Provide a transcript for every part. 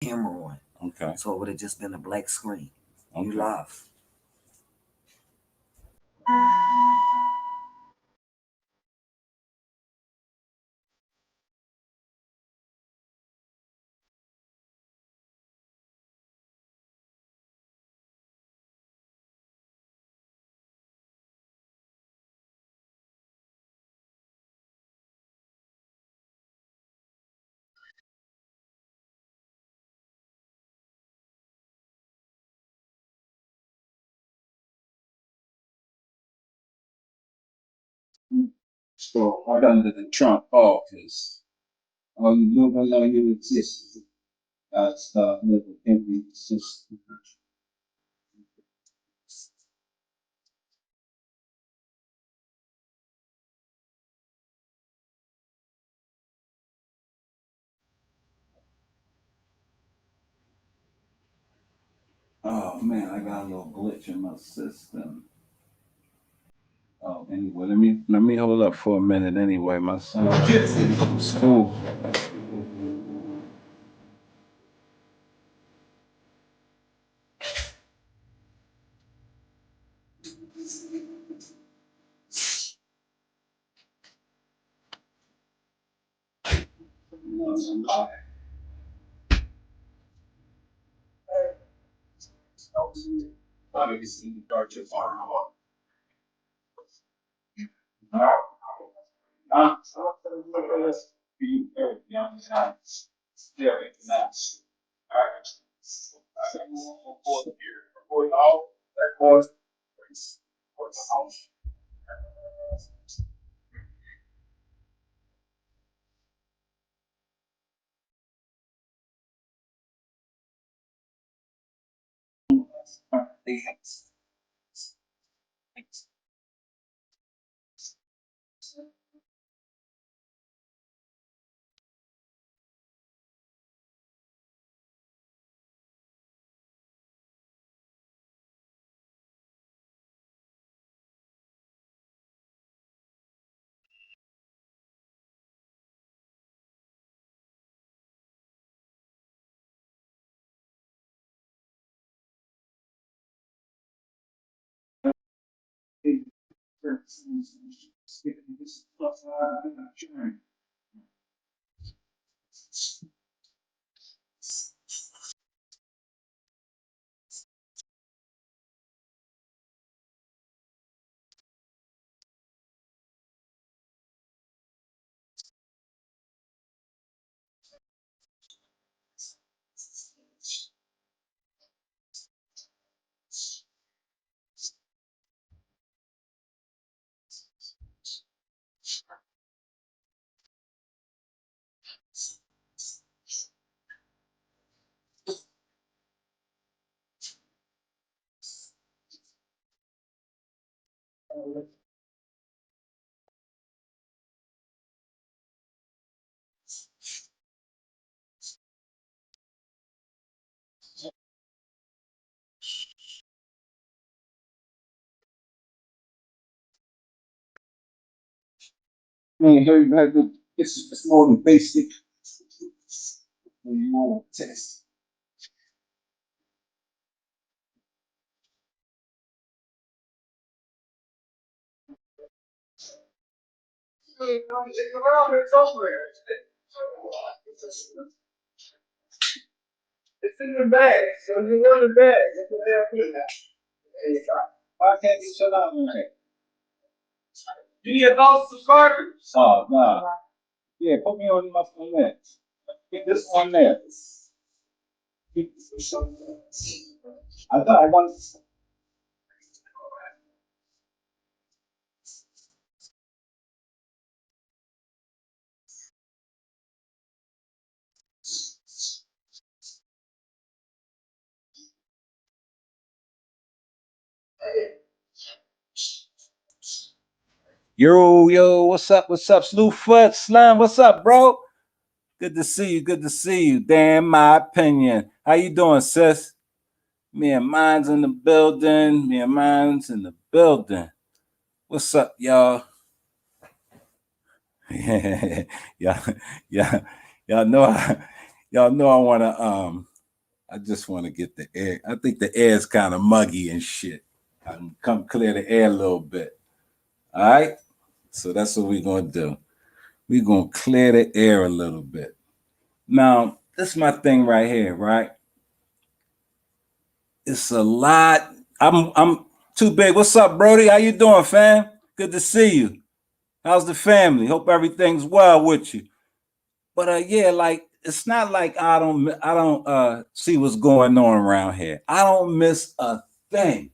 camera on. Okay. So it would have just been a black screen. Okay. You live. So I got under the trunk because you don't know you exist as the little empty system. Oh man, I got a little glitch in my system. Oh, anyway, let me hold up for a minute. Anyway, my son from school. Man, you had to, it's more than basic. More test. It's in the bag. So you want the bag. It's in there. Why can't you shut up? You need a dose of starter? Oh, no. Yeah, put me on my phone there. Get this one there. I thought I wanted. Yo, what's up, Slewfoot, Slime, what's up, bro? Good to see you, good to see you. Damn, my opinion. How you doing, sis? Me and mine's in the building. Me and mine's in the building. What's up, y'all? Yeah, yeah, yeah. Y'all know, y'all know I wanna I just want to get the air. I think the air is kind of muggy and shit. I can come clear the air a little bit. All right. So that's what we're gonna do. We're gonna clear the air a little bit. Now, this is my thing right here, right? It's a lot. I'm too big. What's up, Brody? How you doing, fam? Good to see you. How's the family? Hope everything's well with you. But yeah, like it's not like I don't see what's going on around here. I don't miss a thing.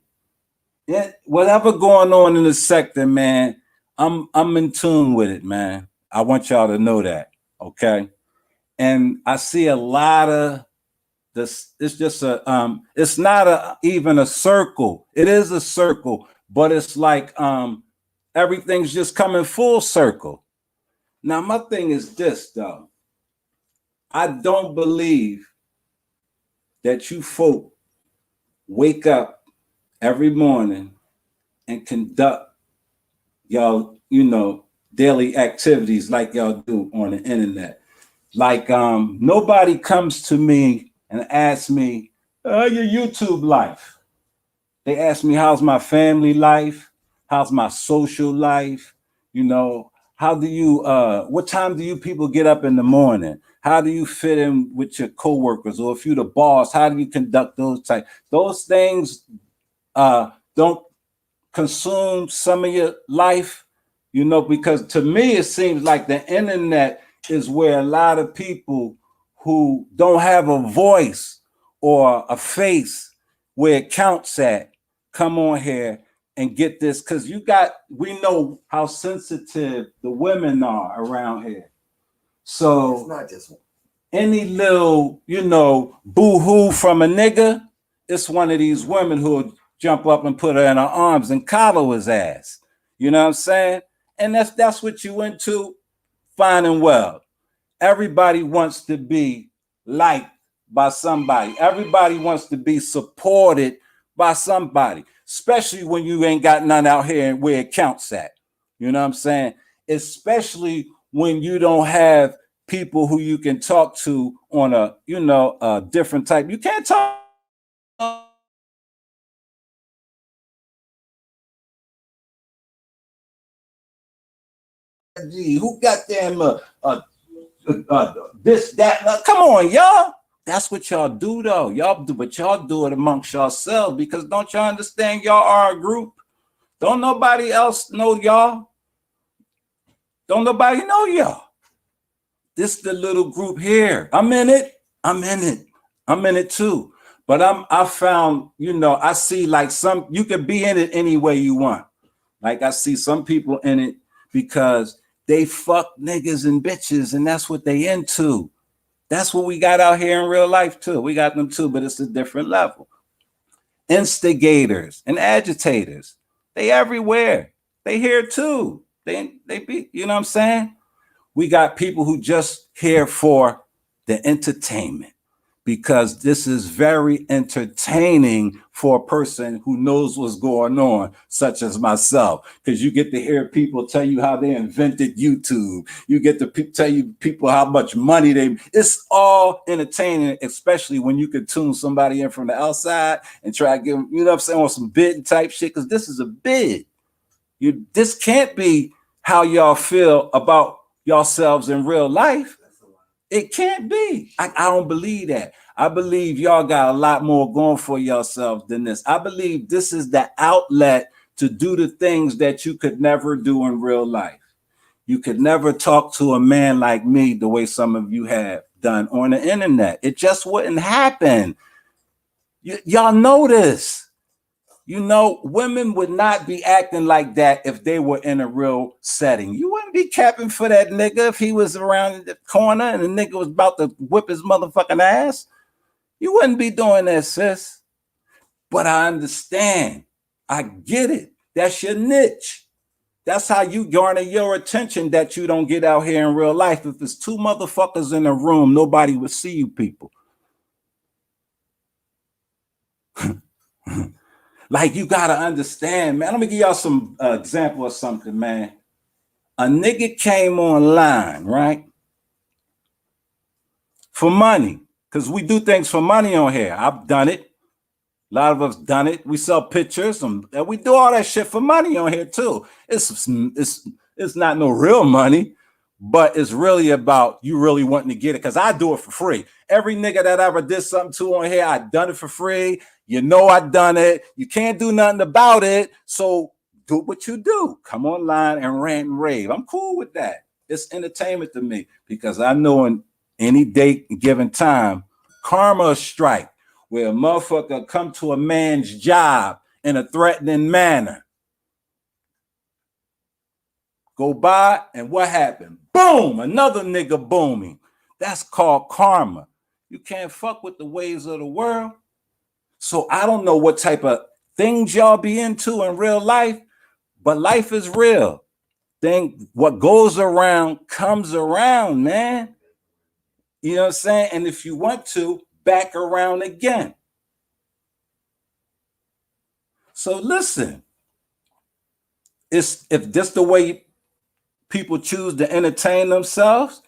Whatever going on in the sector, man, I'm in tune with it, man. I want y'all to know that, okay? And I see a lot of this. It's just it's not even a circle. It is a circle, but it's like everything's just coming full circle. Now, my thing is this though. I don't believe that you folk wake up every morning and conduct y'all, daily activities like y'all do on the internet. Like nobody comes to me and asks me, your YouTube life. They ask me, how's my family life? How's my social life? How do you what time do you people get up in the morning? How do you fit in with your coworkers? Or if you're the boss, how do you conduct those things don't consume some of your life, because to me it seems like the internet is where a lot of people who don't have a voice or a face where it counts at come on here and get this, because we know how sensitive the women are around here. So it's not just any little, boo-hoo from a nigga, it's one of these women who'll jump up and put her in her arms and collar his ass. You know what I'm saying? And that's what you into, fine and well. Everybody wants to be liked by somebody. Everybody wants to be supported by somebody, especially when you ain't got none out here where it counts at. You know what I'm saying? Especially when you don't have people who you can talk to on a different type. You can't talk. Who got them this, that? Come on, y'all. That's what y'all do, though. Y'all do it amongst yourselves, because don't y'all understand y'all are a group? Don't nobody else know y'all. Don't nobody know y'all. This the little group here. I'm in it too. But I found, I see like you can be in it any way you want. Like I see some people in it because they fuck niggas and bitches, and that's what they into. That's what we got out here in real life too. We got them too, but it's a different level. Instigators and agitators, they everywhere. They here too. They be, you know what I'm saying? We got people who just here for the entertainment, because this is very entertaining for a person who knows what's going on, such as myself, because you get to hear people tell you how they invented YouTube. You get to tell you people how much money it's all entertaining, especially when you can tune somebody in from the outside and try to give them, what I'm saying, on some bid type shit, because this is a bid. This can't be how y'all feel about yourselves in real life. It can't be. I don't believe that. I believe y'all got a lot more going for yourselves than this. I believe this is the outlet to do the things that you could never do in real life. You could never talk to a man like me the way some of you have done on the internet. It just wouldn't happen. Y'all know this. Women would not be acting like that if they were in a real setting. You wouldn't be capping for that nigga if he was around the corner and the nigga was about to whip his motherfucking ass. You wouldn't be doing that, sis. But I understand. I get it. That's your niche. That's how you garner your attention that you don't get out here in real life. If there's two motherfuckers in a room, nobody would see you people. Like, you gotta understand, man. Let me give y'all some example of something, man. A nigga came online, right? For money. Because we do things for money on here. I've done it. A lot of us done it. We sell pictures and we do all that shit for money on here too. It's not no real money, but it's really about you really wanting to get it. Because I do it for free. Every nigga that ever did something to on here, I done it for free. You know I done it. You can't do nothing about it. So do what you do. Come online and rant and rave. I'm cool with that. It's entertainment to me because I know in any date given time, karma strike where a motherfucker come to a man's job in a threatening manner. Go by and what happened? Boom, another nigga booming. That's called karma. You can't fuck with the ways of the world. So I don't know what type of things y'all be into in real life, but life is real. What goes around comes around, man. You know what I'm saying? And if you want to, back around again. So listen, if this the way people choose to entertain themselves,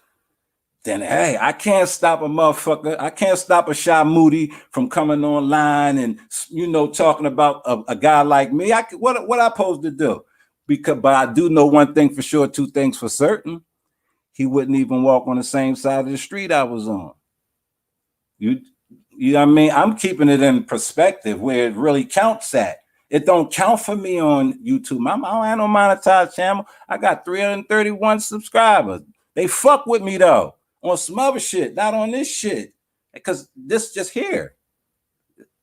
then hey, I can't stop a motherfucker. I can't stop a Shy Moody from coming online and talking about a guy like me. What I supposed to do? But I do know one thing for sure, two things for certain. He wouldn't even walk on the same side of the street I was on. You know what I mean? I'm keeping it in perspective where it really counts at. It don't count for me on YouTube. I don't have no monetized channel. I got 331 subscribers. They fuck with me though on some other shit, not on this shit. Because this just here.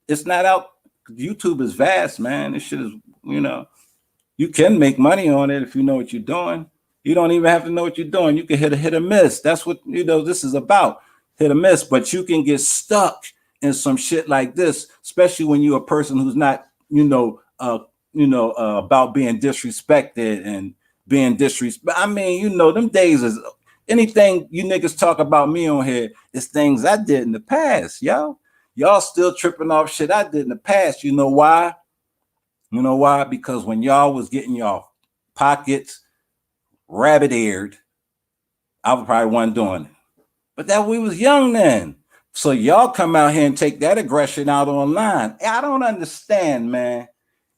It's not out. YouTube is vast, man. This shit is, you can make money on it if you know what you're doing. You don't even have to know what you're doing. You can hit or miss. That's what this is about. Hit or miss. But you can get stuck in some shit like this, especially when you're a person who's not, about being disrespected and being disrespect. I mean, them days is anything you niggas talk about me on here is things I did in the past, yo. Y'all still tripping off shit I did in the past. You know why? You know why? Because when y'all was getting y'all pockets rabbit-eared, I was probably one doing it. But that we was young then. So y'all come out here and take that aggression out online. I don't understand, man.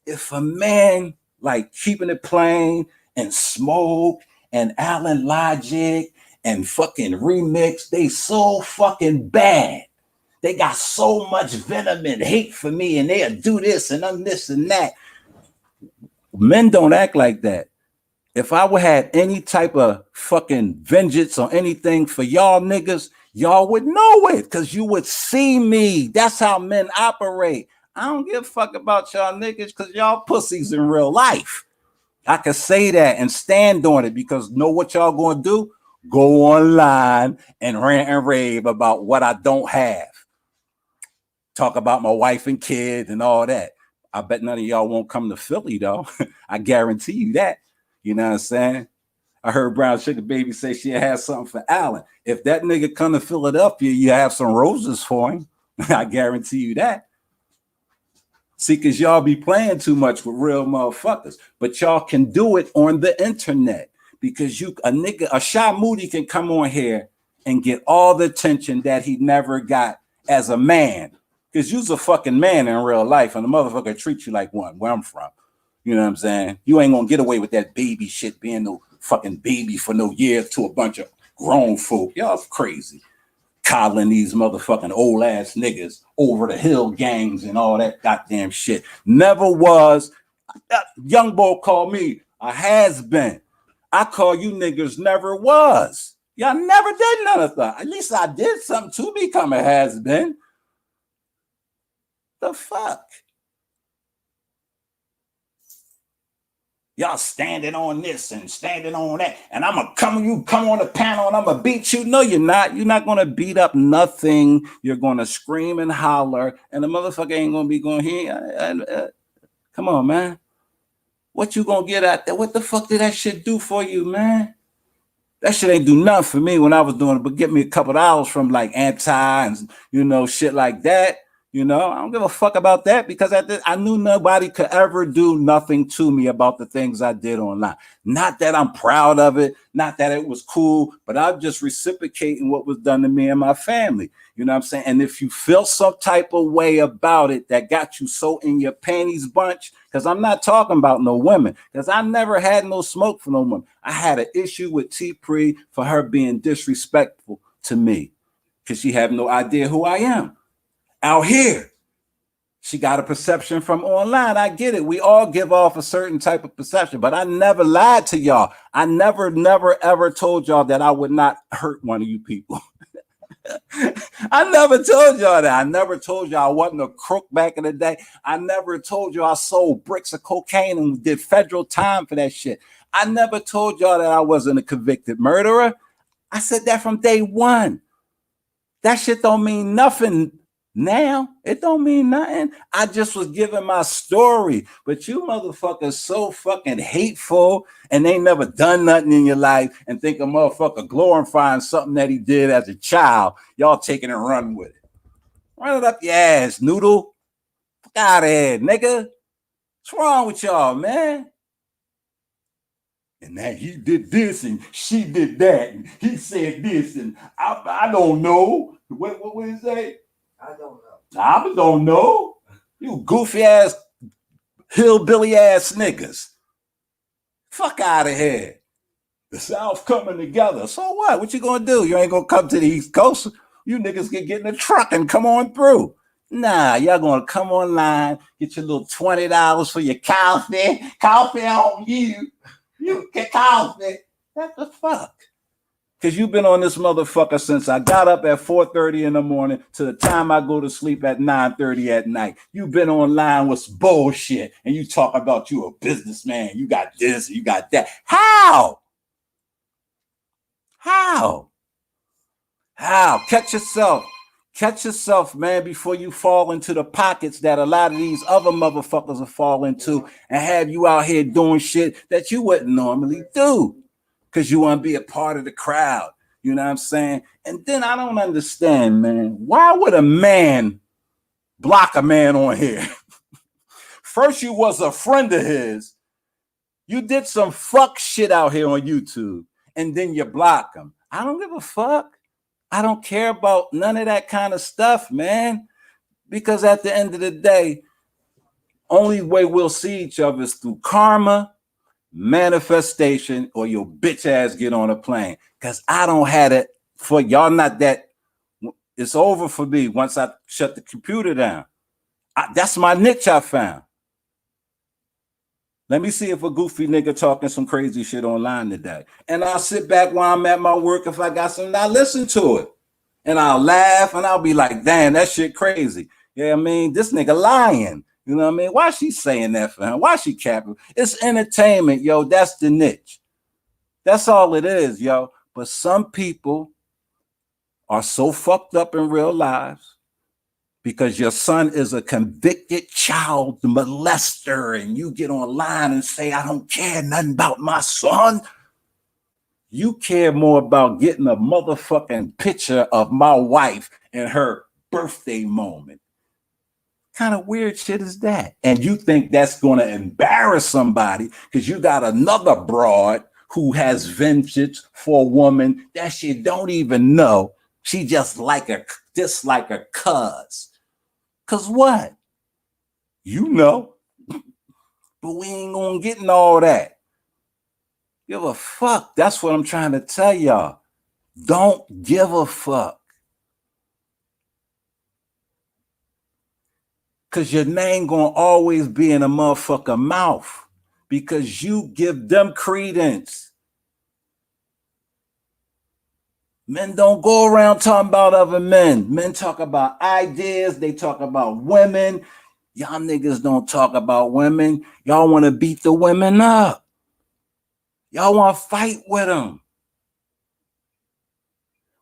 If a man like Keeping It Plain and Smoke and Alan Logic and fucking Remix, they so fucking bad. They got so much venom and hate for me and they'll do this and I'm this and that. Men don't act like that. If I would have any type of fucking vengeance or anything for y'all niggas, y'all would know it because you would see me. That's how men operate. I don't give a fuck about y'all niggas because y'all pussies in real life. I can say that and stand on it because know what y'all gonna do? Go online and rant and rave about what I don't have. Talk about my wife and kids and all that. I bet none of y'all won't come to Philly though. I guarantee you that. You know what I'm saying? I heard Brown Sugar Baby say she had something for Allen. If that nigga come to Philadelphia, you have some roses for him. I guarantee you that. See, because y'all be playing too much with real motherfuckers. But y'all can do it on the internet. Because a Shy Moody can come on here and get all the attention that he never got as a man. Because you's a fucking man in real life and the motherfucker treat you like one where I'm from. You know what I'm saying? You ain't gonna get away with that baby shit being no fucking baby for no years to a bunch of grown folk. Y'all crazy. Coddling these motherfucking old ass niggas over the hill gangs and all that goddamn shit. Never was. Young boy called me a has-been. I call you niggas never was. Y'all never did none of that. At least I did something to become a has-been. The fuck? Y'all standing on this and standing on that. And you come on the panel and I'm going to beat you. No, you're not. You're not going to beat up nothing. You're going to scream and holler. And the motherfucker ain't going to be going here. Come on, man. What you going to get out there? What the fuck did that shit do for you, man? That shit ain't do nothing for me when I was doing it. But get me a couple of hours from like Anti and, shit like that. You know, I don't give a fuck about that because I knew nobody could ever do nothing to me about the things I did online. Not that I'm proud of it, not that it was cool, but I'm just reciprocating what was done to me and my family. You know what I'm saying? And if you feel some type of way about it that got you so in your panties bunch, because I'm not talking about no women, because I never had no smoke for no woman. I had an issue with T Pre for her being disrespectful to me because she had no idea who I am. Out here, she got a perception from online. I get it. We all give off a certain type of perception, but I never lied to y'all. I never, ever told y'all that I would not hurt one of you people. I never told y'all that. I never told y'all I wasn't a crook back in the day. I never told you I sold bricks of cocaine and did federal time for that shit. I never told y'all that I wasn't a convicted murderer. I said that from day one. That shit don't mean nothing now. It don't mean nothing. I just was giving my story. But you motherfuckers so fucking hateful and they never done nothing in your life and think a motherfucker glorifying something that he did as a child. Y'all taking and run with it. Run it up your ass, noodle. Fuck out of here, nigga. What's wrong with y'all, man? And that he did this and she did that and he said this and I don't know. What would he say? I don't know. I don't know. You goofy ass, hillbilly ass niggas. Fuck out of here. The South coming together. So what? What you gonna do? You ain't gonna come to the East Coast. You niggas can get in the truck and come on through. Nah, y'all gonna come online, get your little $20 for your coffee. Coffee on you. You get coffee. What the fuck? Because you've been on this motherfucker since I got up at 4:30 in the morning to the time I go to sleep at 9:30 at night. You've been online with bullshit and you talk about you a businessman. You got this, you got that. How? How? Catch yourself. Catch yourself, man, before you fall into the pockets that a lot of these other motherfuckers will fall into and have you out here doing shit that you wouldn't normally do because you want to be a part of the crowd. You know what I'm saying? And then I don't understand, man. Why would a man block a man on here? First, you was a friend of his. You did some fuck shit out here on YouTube, and then you block him. I don't give a fuck. I don't care about none of that kind of stuff, man. Because at the end of the day, only way we'll see each other is through karma, manifestation, or your bitch ass get on a plane. Because I don't have it for y'all. Not that it's over for me once I shut the computer down. That's my niche I found. Let me see if a goofy nigga talking some crazy shit online today. And I'll sit back while I'm at my work if I got something, I listen to it. And I'll laugh and I'll be like, damn, that shit crazy. Yeah, I mean, this nigga lying. You know what I mean? Why she saying that for him? Why she capping? It's entertainment, yo. That's the niche. That's all it is, yo. But some people are so fucked up in real lives because your son is a convicted child molester and you get online and say, I don't care nothing about my son. You care more about getting a motherfucking picture of my wife and her birthday moment. What kind of weird shit is that? And you think that's going to embarrass somebody because you got another broad who has vengeance for a woman that she don't even know. She just like a cuz. Cause what? You know. But we ain't gonna get in all that. Give a fuck. That's what I'm trying to tell y'all. Don't give a fuck. Cause your name gonna always be in a motherfucker mouth. Because you give them credence. Men don't go around talking about other men. Men talk about ideas. They talk about women. Y'all niggas don't talk about women. Y'all want to beat the women up. Y'all want to fight with them.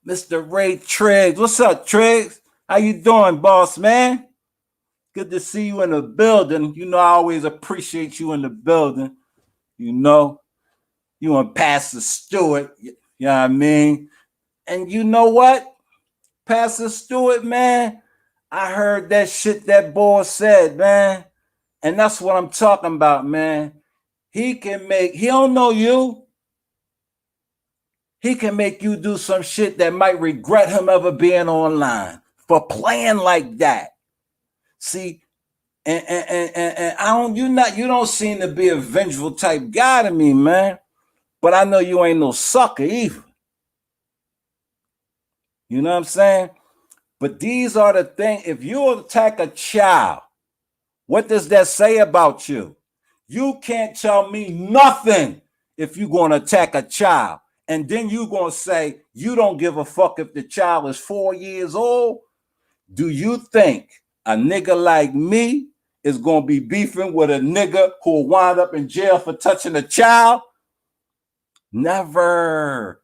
Mr. Ray Triggs. What's up, Triggs? How you doing, boss man? Good to see you in the building. You know, I always appreciate you in the building. You know, you and Pastor Stewart. You know what I mean? And you know what? Pastor Stewart, man, I heard that shit that boy said, man. And that's what I'm talking about, man. He don't know you. He can make you do some shit that might regret him ever being online for playing like that. See, and you don't seem to be a vengeful type guy to me, man. But I know you ain't no sucker either. You know what I'm saying? But these are the things. If you attack a child, what does that say about you? You can't tell me nothing if you're going to attack a child. And then you're going to say you don't give a fuck if the child is 4 years old. Do you think a nigga like me is going to be beefing with a nigga who will wind up in jail for touching a child? Never.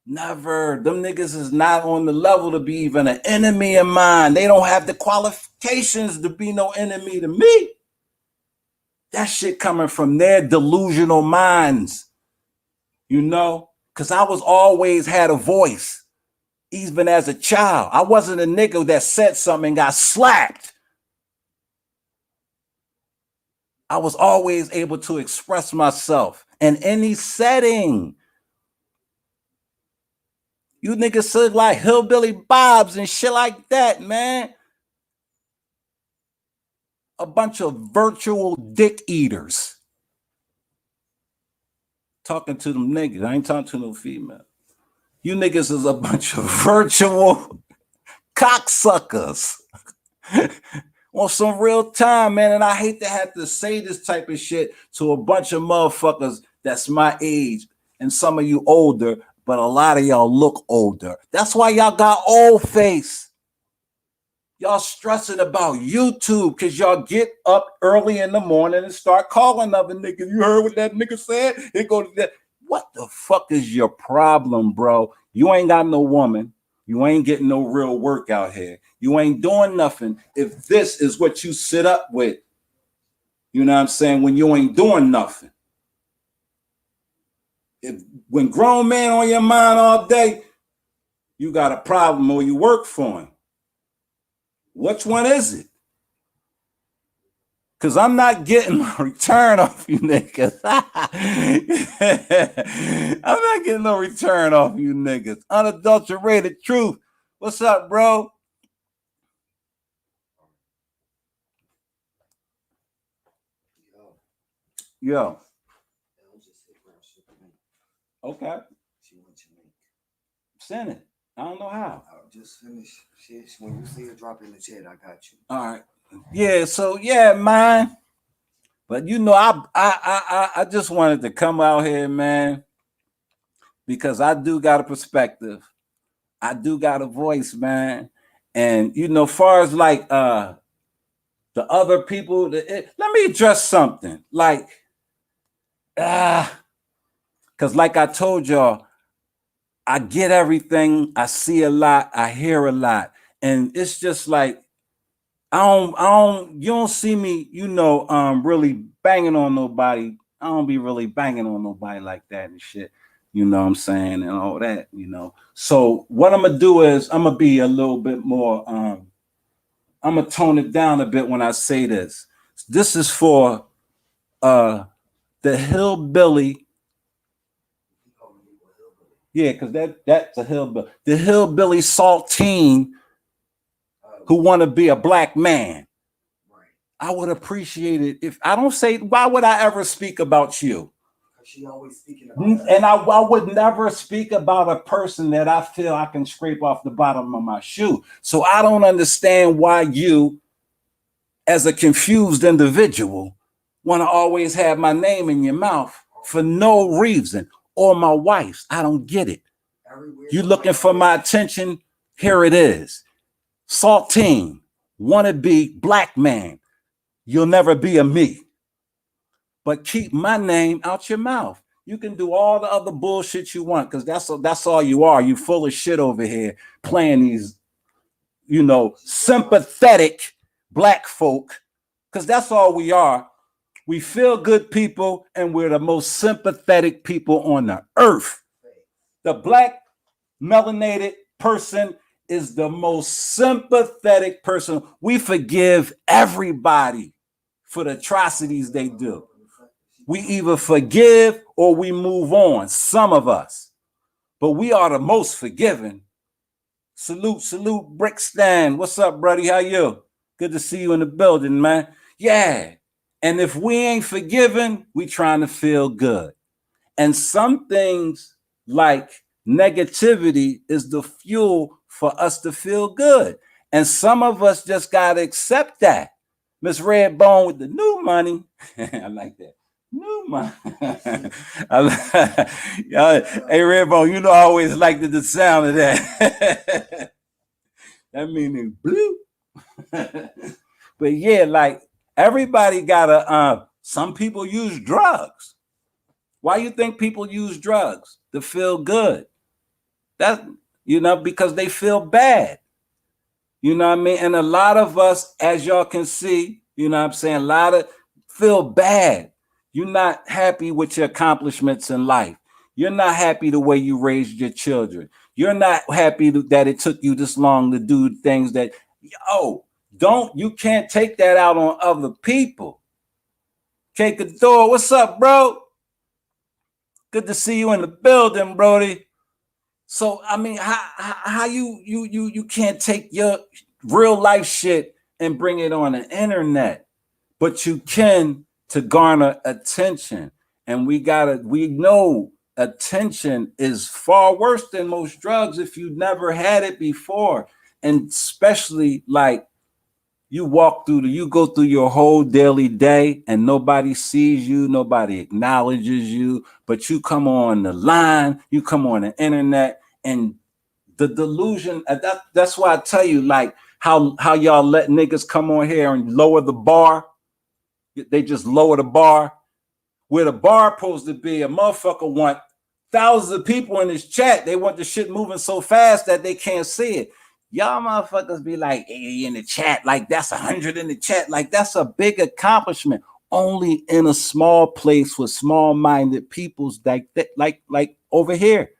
Never. Them niggas is not on the level to be even an enemy of mine. They don't have the qualifications to be no enemy to me. That shit coming from their delusional minds, you know? Because I was always had a voice, even as a child. I wasn't a nigga that said something and got slapped. I was always able to express myself in any setting. You niggas said like hillbilly bobs and shit like that, man. A bunch of virtual dick eaters. Talking to them niggas. I ain't talking to no female. You niggas is a bunch of virtual cocksuckers. On some real time, man. And I hate to have to say this type of shit to a bunch of motherfuckers that's my age and some of you older, but a lot of y'all look older. That's why y'all got old face. Y'all stressing about YouTube because y'all get up early in the morning and start calling other niggas. You heard what that nigga said? They go to that. What the fuck is your problem, bro? You ain't got no woman. You ain't getting no real work out here. You ain't doing nothing if this is what you sit up with. You know what I'm saying? When you ain't doing nothing. When grown man on your mind all day, you got a problem or you work for him. Which one is it? Because I'm not getting a return off you niggas. I'm not getting no return off you niggas. Unadulterated truth. What's up, bro? Yo. Okay. Send it. I don't know how. I'll just finish. Shit. When you see it drop in the chat, I got you. All right. Yeah, so yeah, man. But you know, I just wanted to come out here, man, because I do got a perspective. I do got a voice, man. And you know, far as like the other people, let me address something. Like, because like I told y'all, I get everything, I see a lot, I hear a lot, and it's just like you don't see me, you know, really banging on nobody. I don't be really banging on nobody like that and shit. You know what I'm saying, and all that, you know. So what I'm gonna do is I'm gonna be a little bit more. I'm gonna tone it down a bit when I say this. This is for the hillbilly. Yeah, because that's a hillbilly. The hillbilly saltine who want to be a black man. I would appreciate it if I don't say, why would I ever speak about you? She always speaking about and I would never speak about a person that I feel I can scrape off the bottom of my shoe. So I don't understand why you, as a confused individual, want to always have my name in your mouth for no reason, or my wife's. I don't get it. You looking for my attention? Here it is. Saltine, wannabe black man. You'll never be a me. But keep my name out your mouth. You can do all the other bullshit you want, because that's all you are. You full of shit over here playing these, you know, sympathetic black folk, because that's all we are. We feel good people, and we're the most sympathetic people on the earth. The black melanated person is the most sympathetic person. We forgive everybody for the atrocities they do. We either forgive or we move on, some of us. But we are the most forgiving. Salute, Brickstan. What's up, buddy? How you? Good to see you in the building, man. Yeah. And if we ain't forgiven, we trying to feel good. And some things like negativity is the fuel for us to feel good. And some of us just got to accept that. Miss Redbone with the new money. I like that. New money. Hey, Redbone, you know I always liked the sound of that. That meaning blue. But yeah, like everybody gotta some people use drugs. Why you think people use drugs? To feel good. That because they feel bad. You know what I mean? And a lot of us, as y'all can see, you know what I'm saying, a lot of feel bad. You're not happy with your accomplishments in life. You're not happy the way you raised your children. You're not happy that it took you this long to do things that, you can't take that out on other people. Cake Adore, what's up, bro? Good to see you in the building, Brody. So I mean, how you can't take your real life shit and bring it on the internet, but you can to garner attention. And we know attention is far worse than most drugs if you never had it before, and especially like you go through your whole daily day and nobody sees you, nobody acknowledges you, but you come on the line, you come on the internet, and the delusion, that's why I tell you, like how y'all let niggas come on here and lower the bar. They just lower the bar. Where the bar supposed to be, a motherfucker want thousands of people in this chat. They want the shit moving so fast that they can't see it. Y'all motherfuckers be like, hey, in the chat, like that's 100 in the chat, like that's a big accomplishment. Only in a small place with small-minded peoples like over here.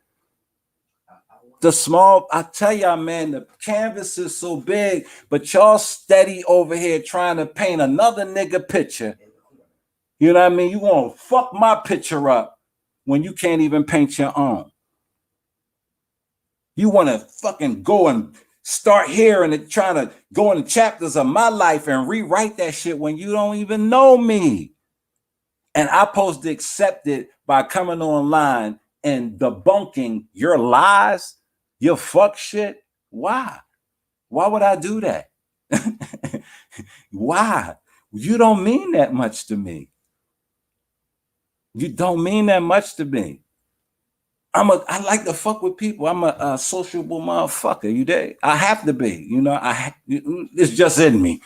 I tell y'all, man, the canvas is so big, but y'all steady over here trying to paint another nigga picture. You know what I mean? You want to fuck my picture up when you can't even paint your own. You want to fucking go and start here and trying to go in the chapters of my life and rewrite that shit when you don't even know me. And I'm supposed to accept it by coming online and debunking your lies, your fuck shit. Why? Why would I do that? Why? You don't mean that much to me. You don't mean that much to me. I like to fuck with people. I'm a sociable motherfucker. You there? I have to be. It's just in me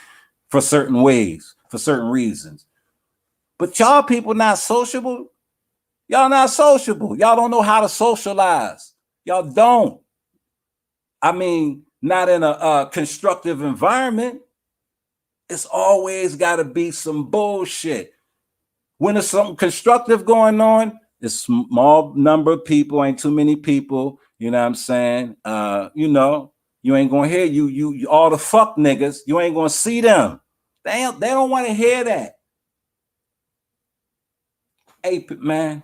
for certain ways, for certain reasons. But y'all people not sociable. Y'all not sociable. Y'all don't know how to socialize. Y'all don't. I mean, not in a constructive environment. It's always got to be some bullshit. When there's something constructive going on, it's small number of people, ain't too many people. You know what I'm saying? You ain't gonna hear you all the fuck niggas. You ain't gonna see them. They don't want to hear that. Hey, man,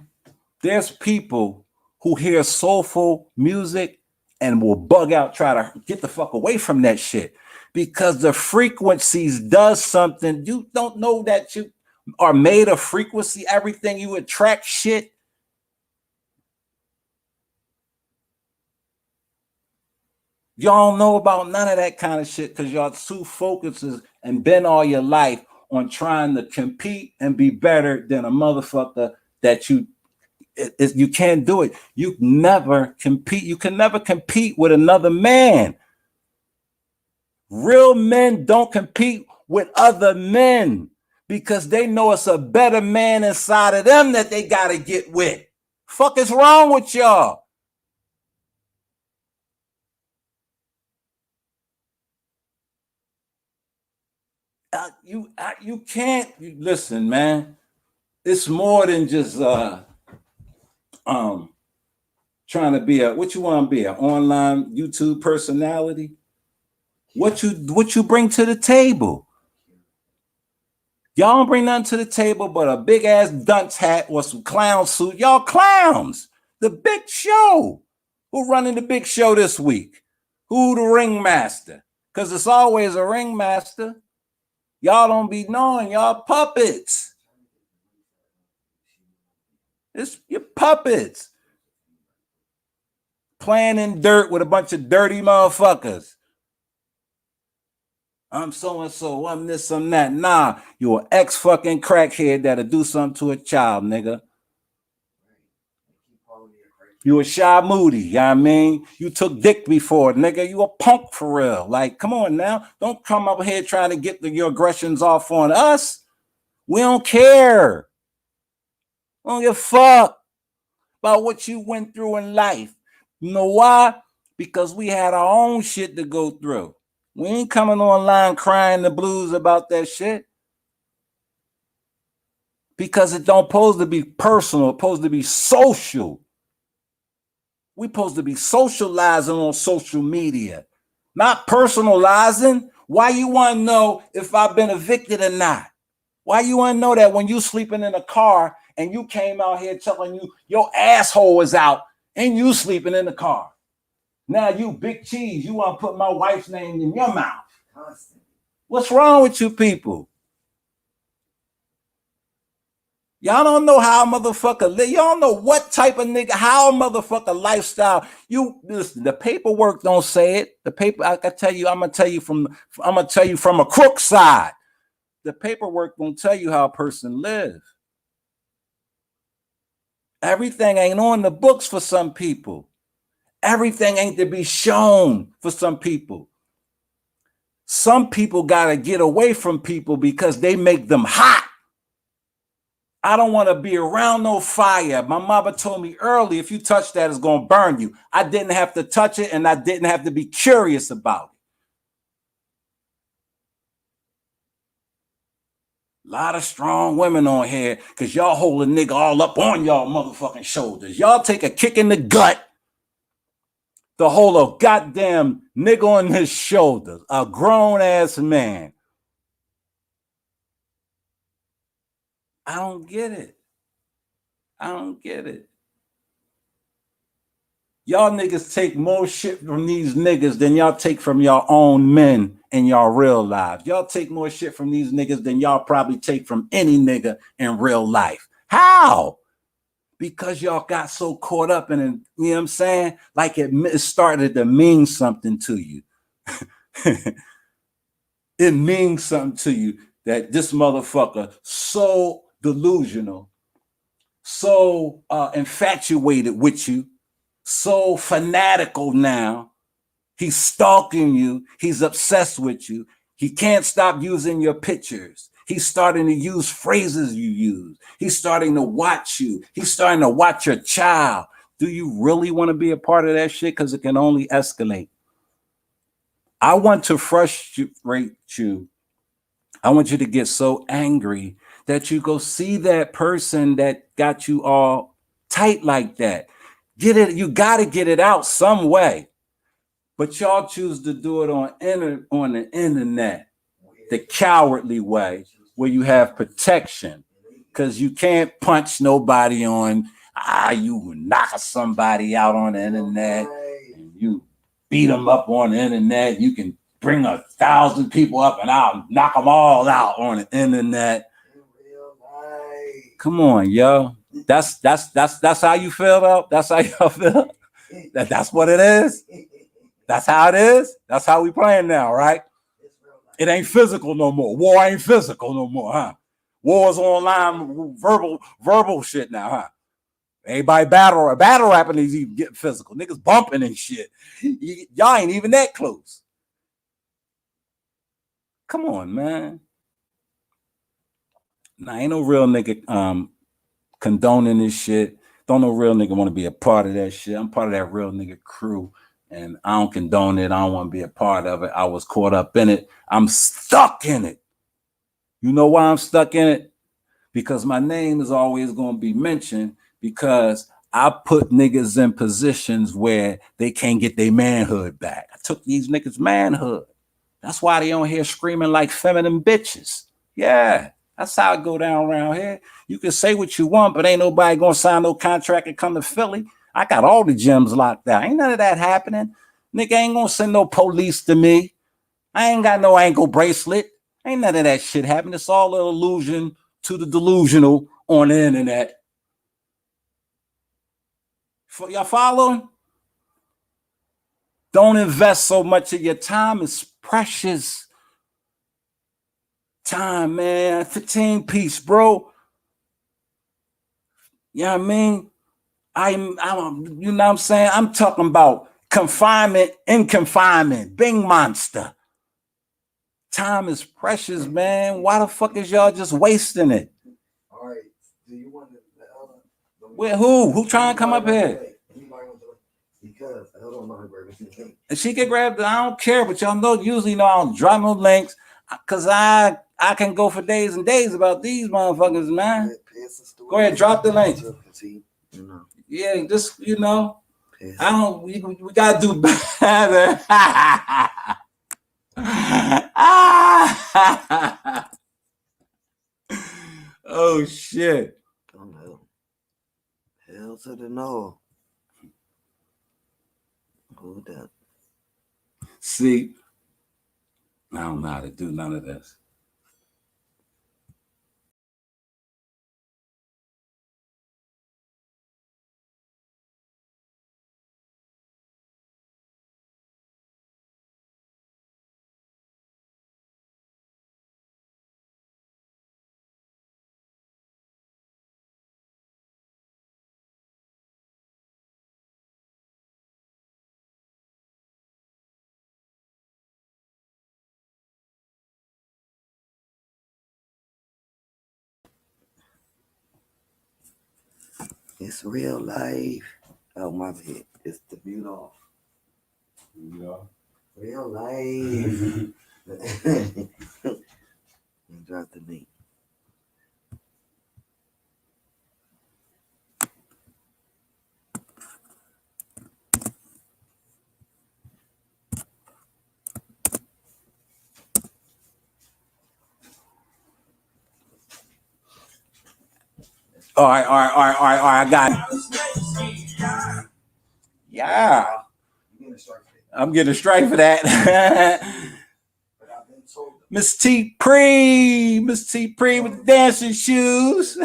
there's people who hear soulful music and will bug out, try to get the fuck away from that shit because the frequencies does something. You don't know that you are made of frequency. Everything you attract shit. Y'all don't know about none of that kind of shit because y'all too focused and been all your life on trying to compete and be better than a motherfucker that you can't do it. You never compete. You can never compete with another man. Real men don't compete with other men because they know it's a better man inside of them that they got to get with. Fuck is wrong with y'all? You can't listen, man. It's more than just trying to be what you want to be, an online YouTube personality? What you bring to the table? Y'all don't bring nothing to the table but a big ass dunce hat or some clown suit. Y'all clowns. The big show. Who running the big show this week? Who the ringmaster? Because it's always a ringmaster. Y'all don't be knowing. Y'all puppets. It's your puppets. Playing in dirt with a bunch of dirty motherfuckers. I'm so-and-so, I'm this, I'm that. Nah, you an ex-fucking crackhead that'll do something to a child, nigga. You a shy moody, you know what I mean? You took dick before, nigga. You a punk for real. Like, come on now. Don't come up here trying to get your aggressions off on us. We don't care. We don't give a fuck about what you went through in life. You know why? Because we had our own shit to go through. We ain't coming online crying the blues about that shit. Because it don't supposed to be personal, it's supposed to be social. We supposed to be socializing on social media, not personalizing. Why you want to know if I've been evicted or not? Why you want to know that when you sleeping in a car and you came out here telling you your asshole is out and you sleeping in the car? Now you big cheese, you want to put my wife's name in your mouth. What's wrong with you people? Y'all don't know how a motherfucker live. Y'all don't know what type of nigga, how a motherfucker lifestyle. You listen, the paperwork don't say it. The paper, I can tell you, I'm gonna tell you from a crook side. The paperwork won't tell you how a person lives. Everything ain't on the books for some people. Everything ain't to be shown for some people. Some people gotta get away from people because they make them hot. I don't want to be around no fire. My mama told me early, if you touch that, it's going to burn you. I didn't have to touch it, and I didn't have to be curious about it. A lot of strong women on here because y'all hold a nigga all up on y'all motherfucking shoulders. Y'all take a kick in the gut to hold a goddamn nigga on his shoulders, a grown-ass man. I don't get it. I don't get it. Y'all niggas take more shit from these niggas than y'all take from your own men in y'all real lives. Y'all take more shit from these niggas than y'all probably take from any nigga in real life. How? Because y'all got so caught up in it, you know what I'm saying? Like it started to mean something to you. It means something to you that this motherfucker so delusional, so infatuated with you, so fanatical now. He's stalking you. He's obsessed with you. He can't stop using your pictures. He's starting to use phrases you use. He's starting to watch you. He's starting to watch your child. Do you really want to be a part of that shit? Because it can only escalate. I want to frustrate you. I want you to get so angry that you go see that person that got you all tight like that. Get it. You got to get it out some way. But y'all choose to do it on the internet, the cowardly way, where you have protection. Because you can't punch nobody on, you knock somebody out on the internet, and you beat them up on the internet. You can bring 1,000 people up and I'll knock them all out on the internet. Come on, yo. That's how you feel, though? That's how y'all feel? That's what it is? That's how it is? That's how we playing now, right? It ain't physical no more. War ain't physical no more, huh? War's online, verbal shit now, huh? Everybody battle rapping is even getting physical. Niggas bumping and shit. Y'all ain't even that close. Come on, man. Nah, ain't no real nigga condoning this shit. Don't no real nigga want to be a part of that shit. I'm part of that real nigga crew. And I don't condone it. I don't want to be a part of it. I was caught up in it. I'm stuck in it. You know why I'm stuck in it? Because my name is always going to be mentioned because I put niggas in positions where they can't get their manhood back. I took these niggas' manhood. That's why they on here screaming like feminine bitches. Yeah, that's how it go down around here. You can say what you want, but ain't nobody gonna sign no contract and come to Philly. I got all the gyms locked out. Ain't none of that happening. Nigga ain't gonna send no police to me. I ain't got no ankle bracelet. Ain't none of that shit happening. It's all an illusion to the delusional on the internet. Y'all following? Don't invest so much of your time. It's precious time, man. 15 piece, bro. You know what I mean? I'm you know what I'm saying? I'm talking about confinement in confinement. Bing monster. Time is precious, man. Why the fuck is y'all just wasting it? All right. Do you want to? Where who? Who trying to come up here? Because I don't know her. And she can grab I don't care, but y'all know usually I don't drop no links because I can go for days and days about these motherfuckers, man. Go ahead, drop the link. Yeah, just I don't. We gotta do better. Oh shit! Don't know. Hell to the no. Hold up. See, I don't know how to do none of this. It's real life. Oh, my bad. It's the mute off. Yeah. Real life. And drop the link. All right. I got it. Yeah. I'm getting a strike for that. Miss T. Pre with the dancing shoes.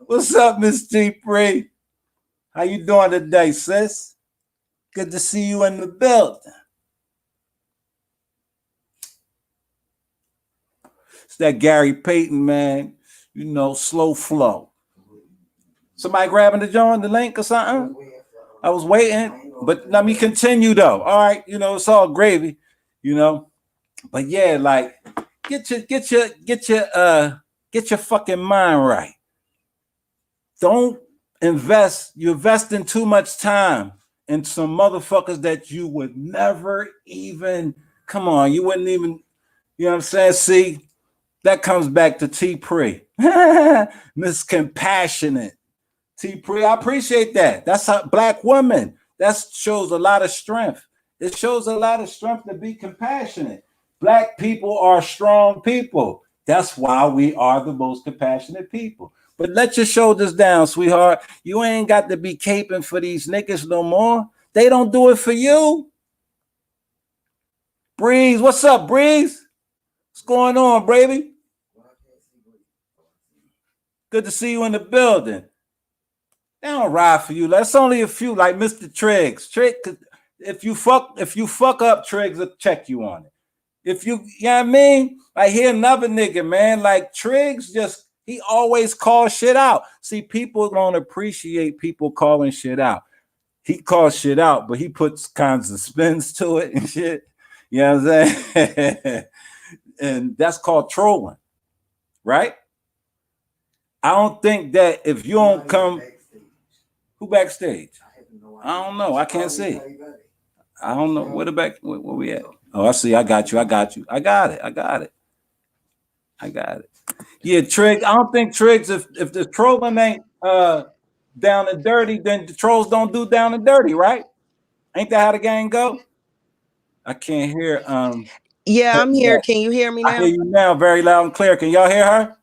What's up, Miss T. Pre? How you doing today, sis? Good to see you in the building. It's that Gary Payton, man. Slow flow. Somebody grabbing the link or something? I was waiting, but let me continue though. All right, it's all gravy, But yeah, like get your fucking mind right. Don't invest. You're investing too much time in some motherfuckers that you would never even come on. You wouldn't even, you know what I'm saying? See, that comes back to T Pre. Miss Compassionate. T Pre, I appreciate that. That's a black woman. That shows a lot of strength. It shows a lot of strength to be compassionate. Black people are strong people. That's why we are the most compassionate people. But let your shoulders down, sweetheart. You ain't got to be caping for these niggas no more. They don't do it for you. Breeze, what's up, Breeze? What's going on, baby? Good to see you in the building. They don't ride for you. That's only a few, like Mr. Triggs. If you fuck up, Triggs will check you on it. If you know what I mean? I hear another nigga, man, like Triggs he always calls shit out. See, people don't appreciate people calling shit out. He calls shit out, but he puts kinds of spins to it and shit. You know what I'm saying? And that's called trolling, right? I don't think that if you don't come, who backstage? I don't know. I can't see. I don't know where where we at. Oh, I see. I got you. I got it. Yeah, Triggs. I don't think Triggs. If the trolling ain't down and dirty, then the trolls don't do down and dirty, right? Ain't that how the game go? I can't hear. Yeah, I'm here. Can you hear me I hear now? you now, very loud and clear. Can y'all hear her?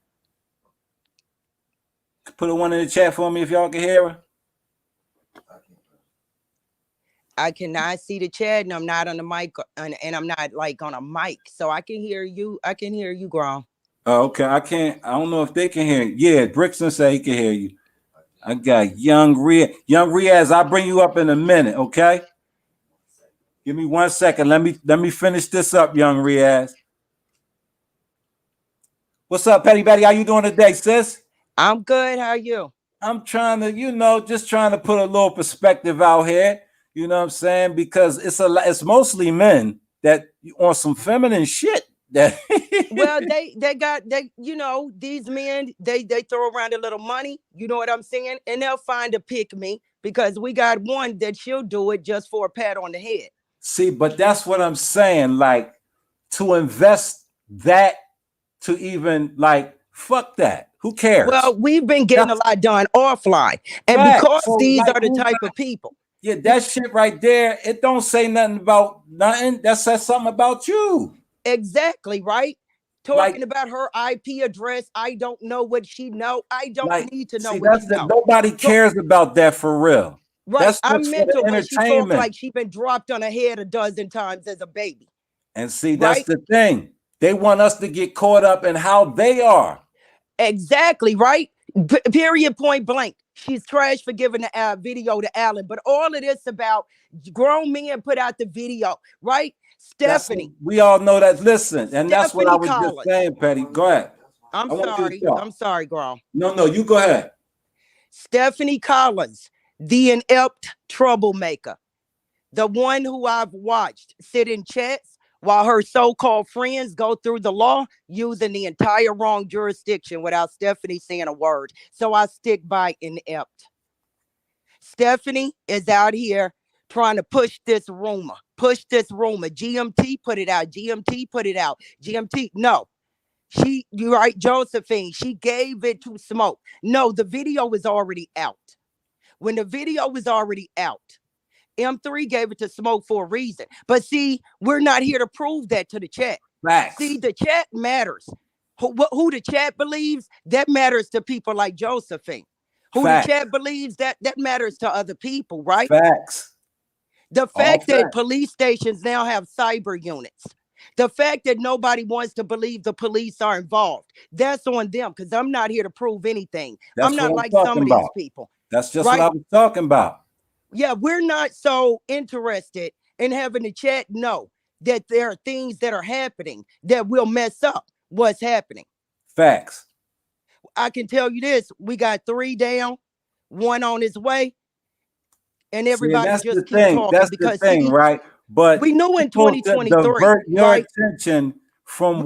Put a one in the chat for me if y'all can hear her. I cannot see the chat, and I'm not on the mic, and I'm not like on a mic, so I can hear you. I can hear you, Grom. Oh, okay, I can't. I don't know if they can hear you. Yeah, Brixton say he can hear you. I got Young Riaz. I'll bring you up in a minute. Okay. Give me 1 second. Let me finish this up, Young Riaz. What's up, Petty Betty? How you doing today, sis? I'm good. How are you? I'm trying to, just trying to put a little perspective out here. You know what I'm saying? Because it's mostly men that on some feminine shit. That Well, these men they throw around a little money. You know what I'm saying? And they'll find a pick me because we got one that she'll do it just for a pat on the head. See, but that's what I'm saying. Like to invest that to even like fuck that. Who cares? Well, we've been getting a lot done offline, and right. because So, these like, are the type of people. Yeah, that shit right there. It don't say nothing about nothing. That says something about you. Exactly, right? Like, Talking about her IP address. I don't know what she know. I don't need to know see, what you know. Nobody cares about that for real. Right. That's I just for mental, the but she talks entertainment. like she been dropped on her head a dozen times as a baby. And see, that's the thing. They want us to get caught up in how they are. Exactly, right? Period, point blank. She's trash for giving the video to Alan, but all of this about grown men put out the video, right? Stephanie. We all know that. Listen, and Stephanie that's what I was Collins. just saying, Petty. Go ahead. I'm sorry, girl. No, you go ahead. Stephanie Collins, the inept troublemaker, the one who I've watched sit in chats while her so-called friends go through the law using the entire wrong jurisdiction without Stephanie saying a word. So I stick by inept. Stephanie is out here trying to push this rumor. GMT put it out. GMT, no. You're right, Josephine. She gave it to Smoke. No, the video is already out. When the video was already out, M3 gave it to Smoke for a reason. But see, we're not here to prove that to the chat. Facts. See, the chat matters. Who the chat believes, that matters to people like Josephine. Who the chat believes, that matters to other people, right? Facts. The fact that police stations now have cyber units. The fact that nobody wants to believe the police are involved. That's on them, because I'm not here to prove anything. I'm not like some of these people. That's just what I was talking about. Yeah, we're not so interested in having the chat know that there are things that are happening that will mess up what's happening. Facts. I can tell you this. We got 3 down, 1 on his way. And everybody just keep talking. That's because the thing, right? But we knew in 2023, divert your attention from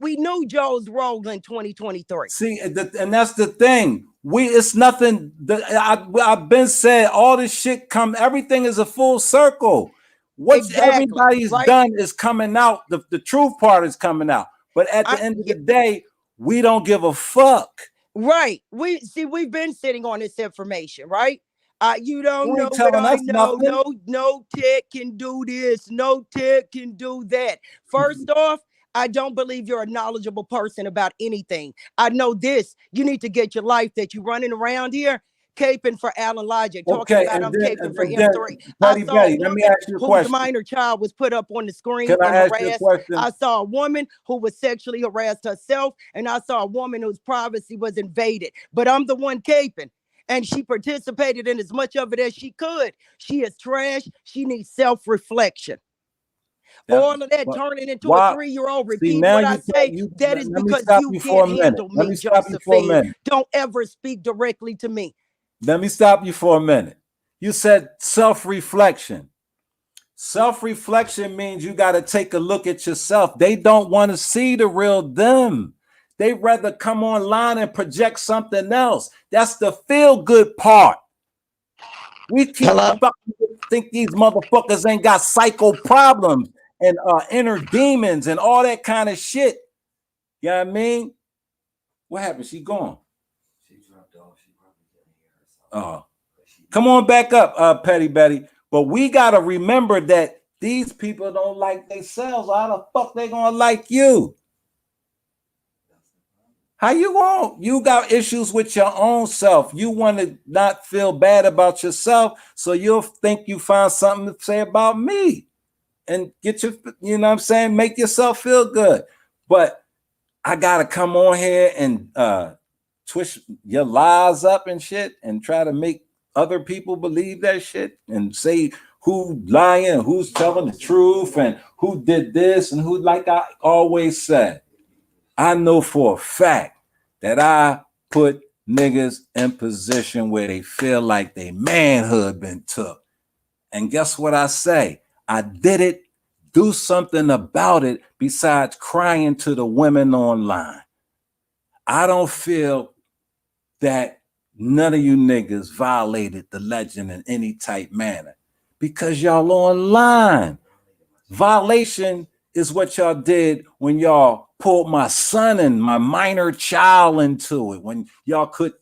we knew Joe's role in 2023. See, and that's the thing. It's nothing. I've been said all this shit everything is a full circle. What everybody's done is coming out. The truth part is coming out. But at the end of the day, we don't give a fuck. Right. We've been sitting on this information, right? You don't know what I know. No tech can do this. No tech can do that. First off, I don't believe you're a knowledgeable person about anything. I know this. You need to get your life that you're running around here caping for Alan Logic, talking about I'm caping for M3. I saw a woman whose minor child was put up on the screen and harassed. I saw a woman who was sexually harassed herself, and I saw a woman whose privacy was invaded. But I'm the one caping. And she participated in as much of it as she could. She is trash. She needs self-reflection. All of that turning into a 3-year-old repeating what I say, that is because you can't handle me, Josephine. Don't ever speak directly to me. Let me stop you for a minute. You said self-reflection. Self-reflection means you got to take a look at yourself. They don't want to see the real them. They rather come online and project something else. That's the feel-good part. We keep think these motherfuckers ain't got psycho problems and inner demons and all that kind of shit. You know what I mean? What happened? She gone. She dropped off. She probably didn't hear herself. Come on back up, Petty Betty. But we gotta remember that these people don't like themselves. How the fuck they gonna like you? How you going? You got issues with your own self. You want to not feel bad about yourself, so you'll think you find something to say about me and get your, you know what I'm saying, make yourself feel good. But I gotta come on here and twist your lies up and shit and try to make other people believe that shit and say who lying, who's telling the truth, and who did this and who, like I always said, I know for a fact that I put niggas in position where they feel like their manhood been took. And guess what I say? I did it. Do something about it besides crying to the women online. I don't feel that none of you niggas violated the legend in any type manner because y'all online. Violation is what y'all did when y'all pulled my son and my minor child into it. When y'all could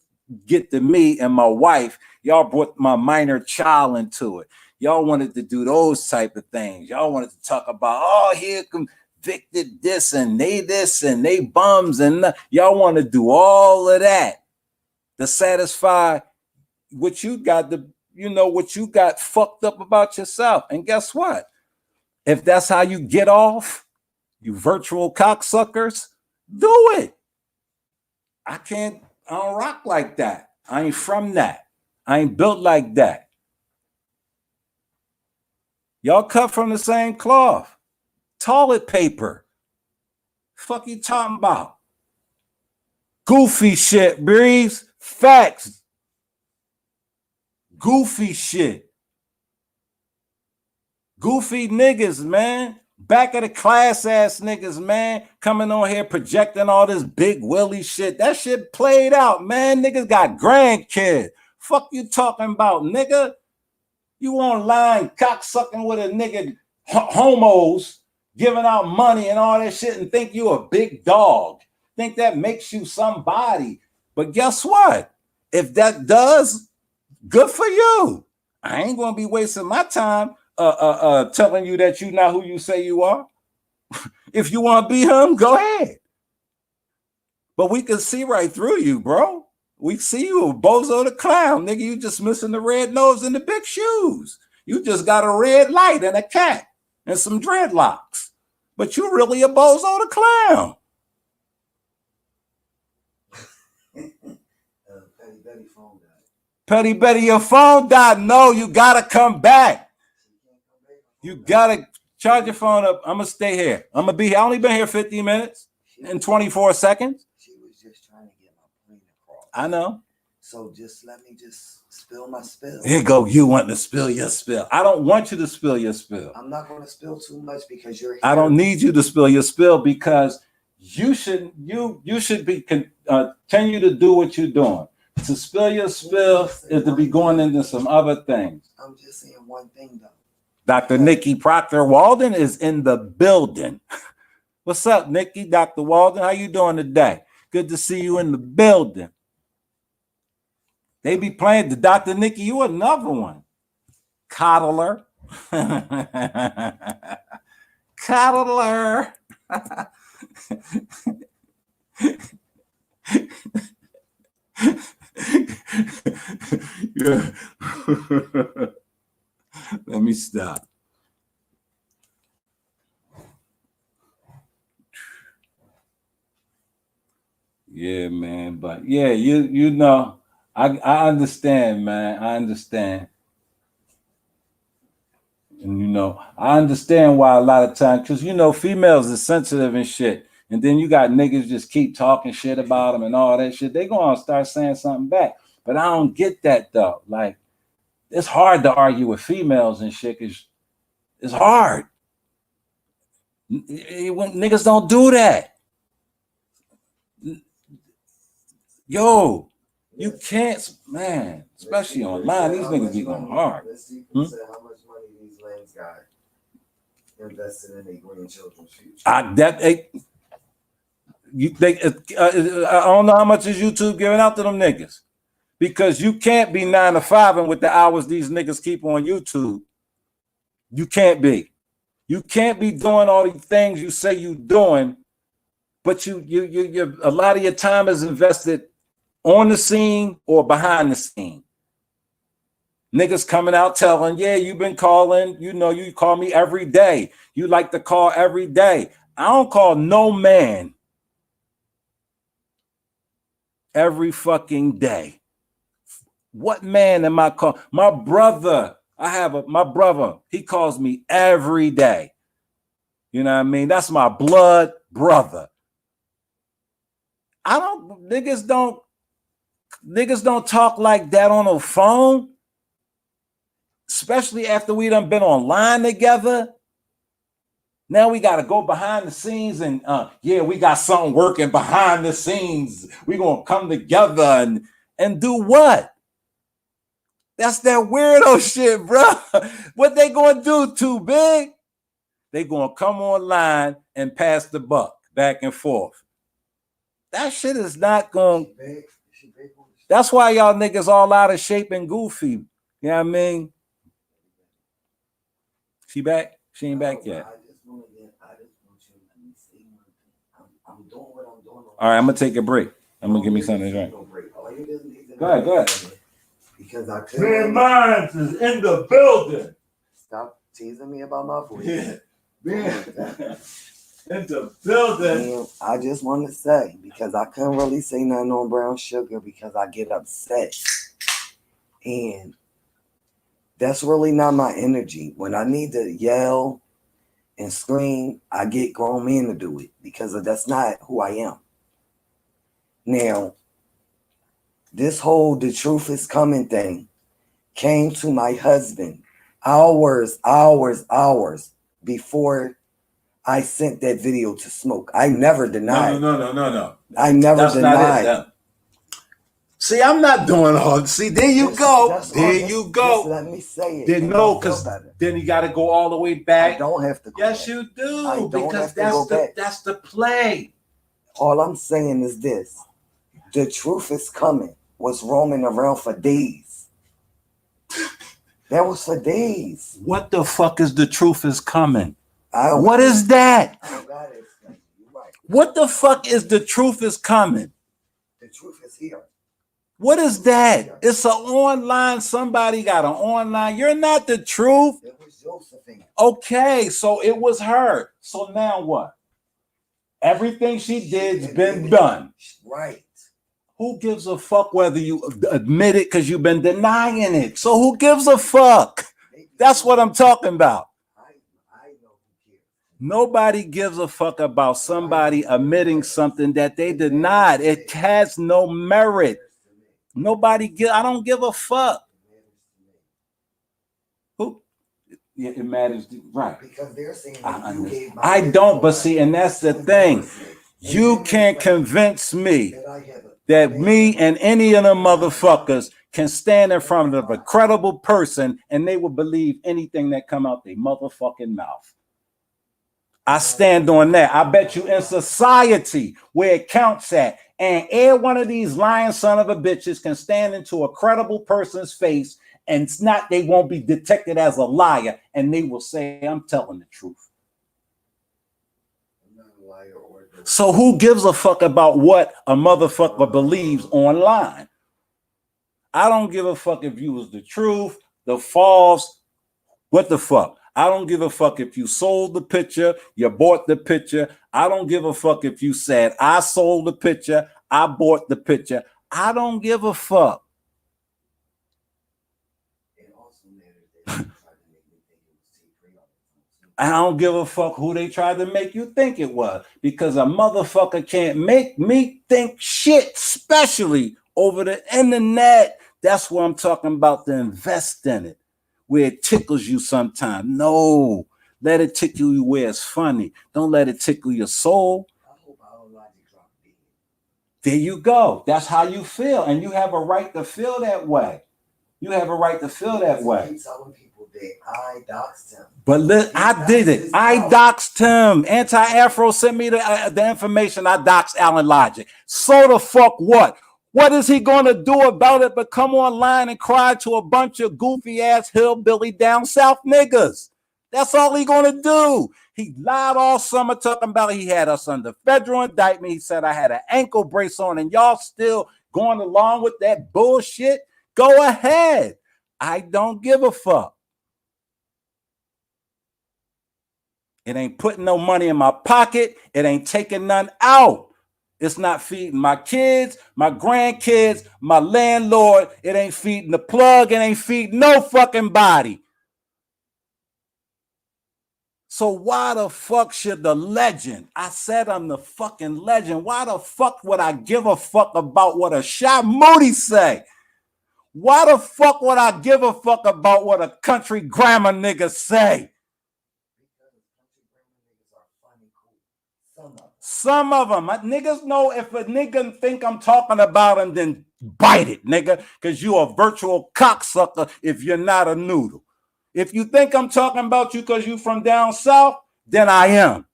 get to me and my wife, y'all brought my minor child into it. Y'all wanted to do those type of things. Y'all wanted to talk about, oh, here convicted this and they bums, and y'all want to do all of that to satisfy what you got, what you got fucked up about yourself. And guess what? If that's how you get off, you virtual cocksuckers, do it. I don't rock like that. I ain't from that. I ain't built like that. Y'all cut from the same cloth. Toilet paper. Fuck you talking about? Goofy shit, Breeze. Facts. Goofy shit. Goofy niggas, man. Back of the class ass niggas, man. Coming on here projecting all this big Willie shit. That shit played out, man. Niggas got grandkids. Fuck you talking about, nigga? You online cocksucking with a nigga, homos, giving out money and all that shit and think you a big dog. Think that makes you somebody. But guess what? If that does, good for you. I ain't gonna be wasting my time telling you that you're not who you say you are. If you want to be him, go ahead. But we can see right through you, bro. We see you, Bozo the Clown, nigga. You just missing the red nose and the big shoes. You just got a red light and a cat and some dreadlocks. But you really a Bozo the Clown. Petty Betty phone died. Petty Betty, your phone died. No, you gotta come back. You gotta charge your phone up. I'm gonna stay here. I'm gonna be here. I only been here 50 minutes and 24 seconds. She was just trying to get my point across. I know. So just let me just spill my spill. Here go you wanting to spill your spill. I don't want you to spill your spill. I'm not going to spill too much because you're here. I don't need you to spill your spill because you should be continue to do what you're doing. To spill your spill is to be going into some other things. I'm just saying one thing though. Dr. Nikki Proctor Walden is in the building. What's up, Nikki? Dr. Walden, how you doing today? Good to see you in the building. They be playing the Dr. Nikki, you another one. Coddler. Coddler. Yeah. Let me stop. Yeah, man. But yeah, you know, I understand, man. I understand. And you know, I understand why a lot of times, because you know, females are sensitive and shit. And then you got niggas just keep talking shit about them and all that shit. They gonna start saying something back. But I don't get that though. Like, it's hard to argue with females and shit, because it's hard. When niggas don't do that. Yo, you can't, man, especially online, these niggas be going hard. Let's see how much money these lanes got invested in their grandchildren's future. I don't know how much is YouTube giving out to them niggas. Because you can't be 9 to 5 and with the hours these niggas keep on YouTube. You can't be. You can't be doing all these things you say you doing, but you a lot of your time is invested on the scene or behind the scene. Niggas coming out telling, yeah, you've been calling, you know, you call me every day. You like to call every day. I don't call no man every fucking day. What man am I calling? My brother, my brother, he calls me every day. You know what I mean? That's my blood brother. Niggas don't talk like that on a phone. Especially after we done been online together. Now we got to go behind the scenes and yeah, we got something working behind the scenes. We gonna come together and do what? That's that weirdo shit, bro. What they gonna do, too big? They gonna come online and pass the buck back and forth. That shit is not gonna. That's why y'all niggas all out of shape and goofy. You know what I mean? She back? She ain't back yet. I'm doing what I'm doing. All right, I'm gonna take a break. I'm gonna give me something to drink. Go ahead. Because I couldn't. Man, Minds is in the building. Stop teasing me about my voice. Yeah. Man. In the building. And I just want to say, because I couldn't really say nothing on brown sugar because I get upset. And that's really not my energy. When I need to yell and scream, I get grown men to do it because that's not who I am. Now, this whole "the truth is coming" thing came to my husband hours before I sent that video to Smoke. I never denied. No. I never denied. Not it. See, I'm not doing all. See, there you go. There you go. Let me say it. Then no, because then you got to go all the way back. I don't have to go Yes, back. you do. I don't Because have to go back. that's the play. All I'm saying is this. The truth is coming was roaming around for days. That was for days. What the fuck is the truth is coming? What is that? Right. What the fuck is the truth is coming? The truth is here. What is that? It's an online. Somebody got an online. You're not the truth. It was Josephine. Okay, so it was her. So now what? Everything she did's been done. Right. Who gives a fuck whether you admit it because you've been denying it? So who gives a fuck? That's what I'm talking about. I know who cares. Nobody gives a fuck about somebody admitting something that they denied. It has no merit. I don't give a fuck. Who? Yeah, it matters, right? Because they're saying I don't, but see, and that's the thing. You can't convince me that me and any of them motherfuckers can stand in front of a credible person and they will believe anything that come out their motherfucking mouth. I stand on that. I bet you in society where it counts at, and every one of these lying son of a bitches can stand into a credible person's face and it's not, they won't be detected as a liar and they will say, I'm telling the truth. So who gives a fuck about what a motherfucker believes online? I don't give a fuck if you was the truth, the false, what the fuck? I don't give a fuck if you sold the picture, you bought the picture. I don't give a fuck if you said, I sold the picture, I bought the picture. I don't give a fuck. I don't give a fuck who they tried to make you think it was, because a motherfucker can't make me think shit, especially over the internet. That's what I'm talking about, to invest in it, where it tickles you sometimes. No, let it tickle you where it's funny. Don't let it tickle your soul. There you go. That's how you feel. And you have a right to feel that way. You have a right to feel that way. I doxed him. But I did it. I doxed him. Anti-Afro sent me the information. I doxed Alan Logic. So the fuck what? What is he going to do about it but come online and cry to a bunch of goofy ass hillbilly down south niggas? That's all he going to do. He lied all summer talking about he had us under federal indictment. He said I had an ankle brace on and y'all still going along with that bullshit. Go ahead. I don't give a fuck. It ain't putting no money in my pocket. It ain't taking none out. It's not feeding my kids, my grandkids, my landlord. It ain't feeding the plug. It ain't feeding no fucking body. So why the fuck should the legend? I said I'm the fucking legend. Why the fuck would I give a fuck about what a Shy Moody say? Why the fuck would I give a fuck about what a country grammar nigga say? Some of them. Niggas know if a nigga think I'm talking about him, then bite it, nigga, because you a virtual cocksucker if you're not a noodle. If you think I'm talking about you because you from down south, then I am.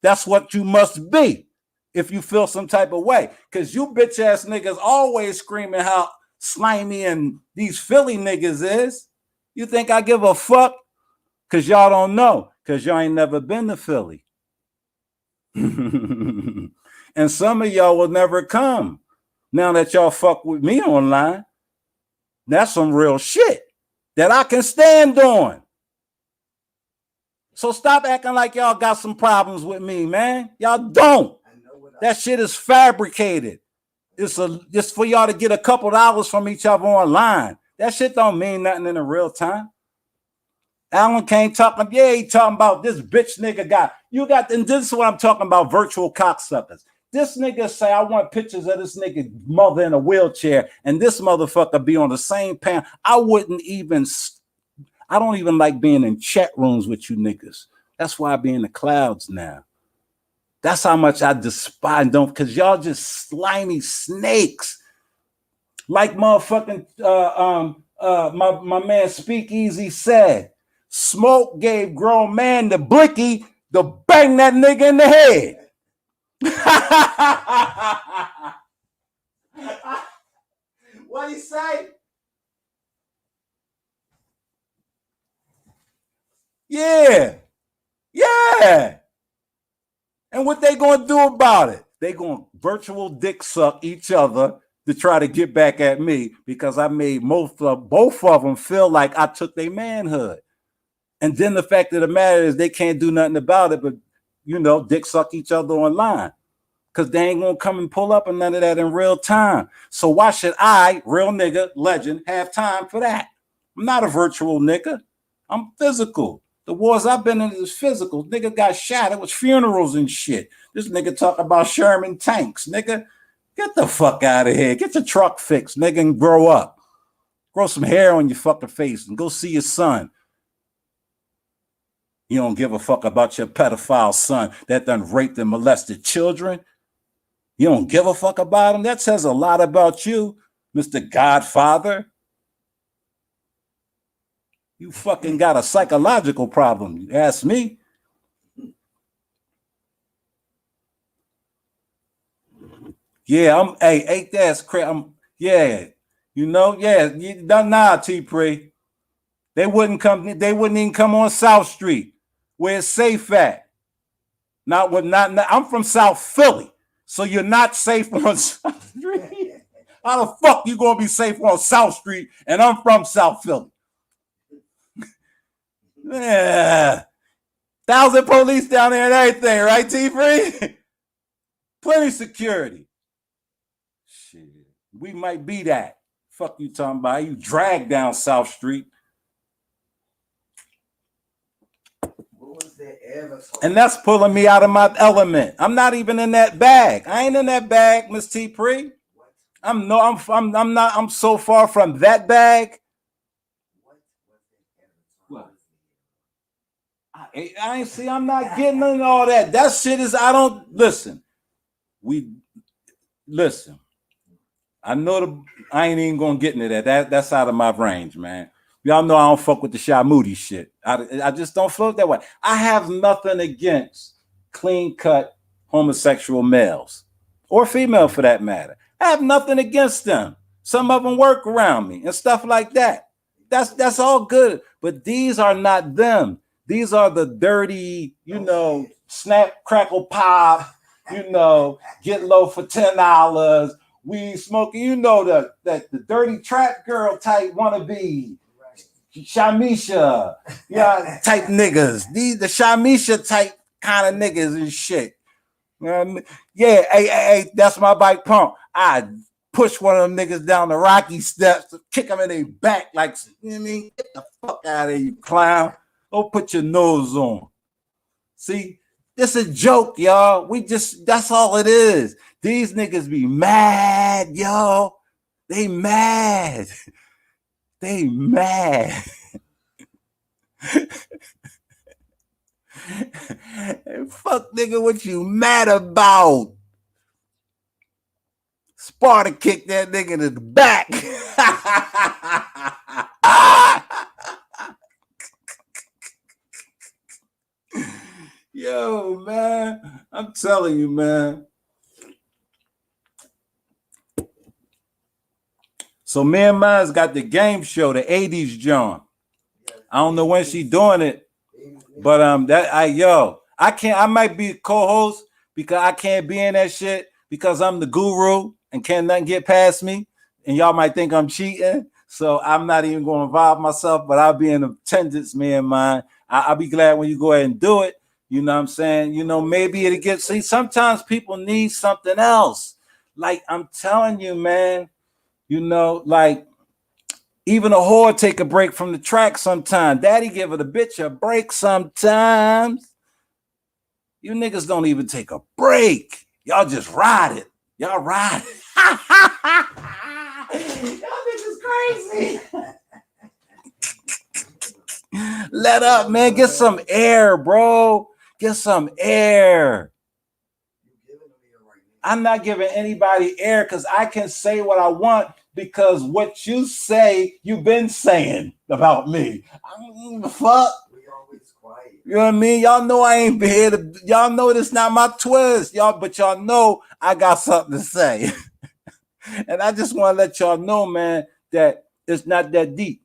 That's what you must be if you feel some type of way. Because you bitch ass niggas always screaming how slimy and these Philly niggas is. You think I give a fuck? Because y'all don't know. Because y'all ain't never been to Philly. And some of y'all will never come. Now that y'all fuck with me online, that's some real shit that I can stand on. So stop acting like y'all got some problems with me, man. Y'all don't. That shit is fabricated. It's for y'all to get a couple dollars from each other online. That shit don't mean nothing in the real time. Alan can't talk. Yeah, he talking about this bitch nigga guy. You got, and this is what I'm talking about, virtual cocksuckers. This nigga say, I want pictures of this nigga mother in a wheelchair, and this motherfucker be on the same panel. I don't even like being in chat rooms with you niggas. That's why I be in the clouds now. That's how much I despise them, because y'all just slimy snakes. Like motherfucking my man Speakeasy said, Smoke gave grown man the blicky to bang that nigga in the head. What he say? Yeah. And what they gonna do about it? They gonna virtual dick suck each other to try to get back at me because I made both of them feel like I took their manhood. And then the fact of the matter is they can't do nothing about it, but dick suck each other online. Because they ain't gonna come and pull up and none of that in real time. So why should I, real nigga, legend, have time for that? I'm not a virtual nigga. I'm physical. The wars I've been in is physical. Nigga got shot. It was funerals and shit. This nigga talk about Sherman tanks. Nigga, get the fuck out of here. Get your truck fixed, nigga, and grow up. Grow some hair on your fucking face and go see your son. You don't give a fuck about your pedophile son that done raped and molested children. You don't give a fuck about him. That says a lot about you, Mr. Godfather. You fucking got a psychological problem. You ask me. Yeah, ain't that's crazy. Nah, T-Pre. They wouldn't even come on South Street where it's safe at. I'm from South Philly, so you're not safe on South Street. How the fuck you gonna be safe on South Street and I'm from South Philly? Yeah. 1,000 police down there and everything, right, T-Free? Plenty security. Shit. We might be that. Fuck you talking about. You drag down South Street. And that's pulling me out of my element. I'm not even in that bag. I ain't in that bag, Miss T-Pre. I'm so far from that bag. I'm not getting into all that. That shit is, I don't listen. Listen. I know I ain't even gonna get into that. That's out of my range, man. Y'all know I don't fuck with the Shy Moody shit. I just don't float that way. I have nothing against clean cut homosexual males or female for that matter. I have nothing against them. Some of them work around me and stuff like that. That's all good. But these are not them. These are the dirty, snap, crackle, pop, get low for $10. Weed smoking, that the dirty trap girl type wannabe. Shamisha, type niggas. The Shamisha type kind of niggas and shit. You know what I mean? Yeah, hey, that's my bike pump. I push one of them niggas down the rocky steps, kick them in their back, like, you know what I mean? Get the fuck out of here, you clown. Go put your nose on. See, this is a joke, y'all. That's all it is. These niggas be mad, y'all. They mad. They mad. Fuck nigga, what you mad about? Sparta kicked that nigga in the back. Yo, man, I'm telling you, man. So me and mine's got the game show, the 80s John. I don't know when she doing it, but I might be a co-host because I can't be in that shit because I'm the guru and can't nothing get past me. And y'all might think I'm cheating. So I'm not even going to involve myself, but I'll be in attendance, me and mine. I'll be glad when you go ahead and do it. You know what I'm saying? Maybe it'll get, see, sometimes people need something else. Like I'm telling you, man, like even a whore take a break from the track sometimes. Daddy give it a bitch a break sometimes. You niggas don't even take a break. Y'all just ride it. Y'all ride it. Y'all niggas crazy. Let up, man. Get some air, bro. Get some air. I'm not giving anybody air because I can say what I want because what you say, you've been saying about me. I don't give a fuck. We always quiet. You know what I mean? Y'all know I ain't been here to, y'all know this not my twist. But y'all know I got something to say. And I just want to let y'all know, man, that it's not that deep.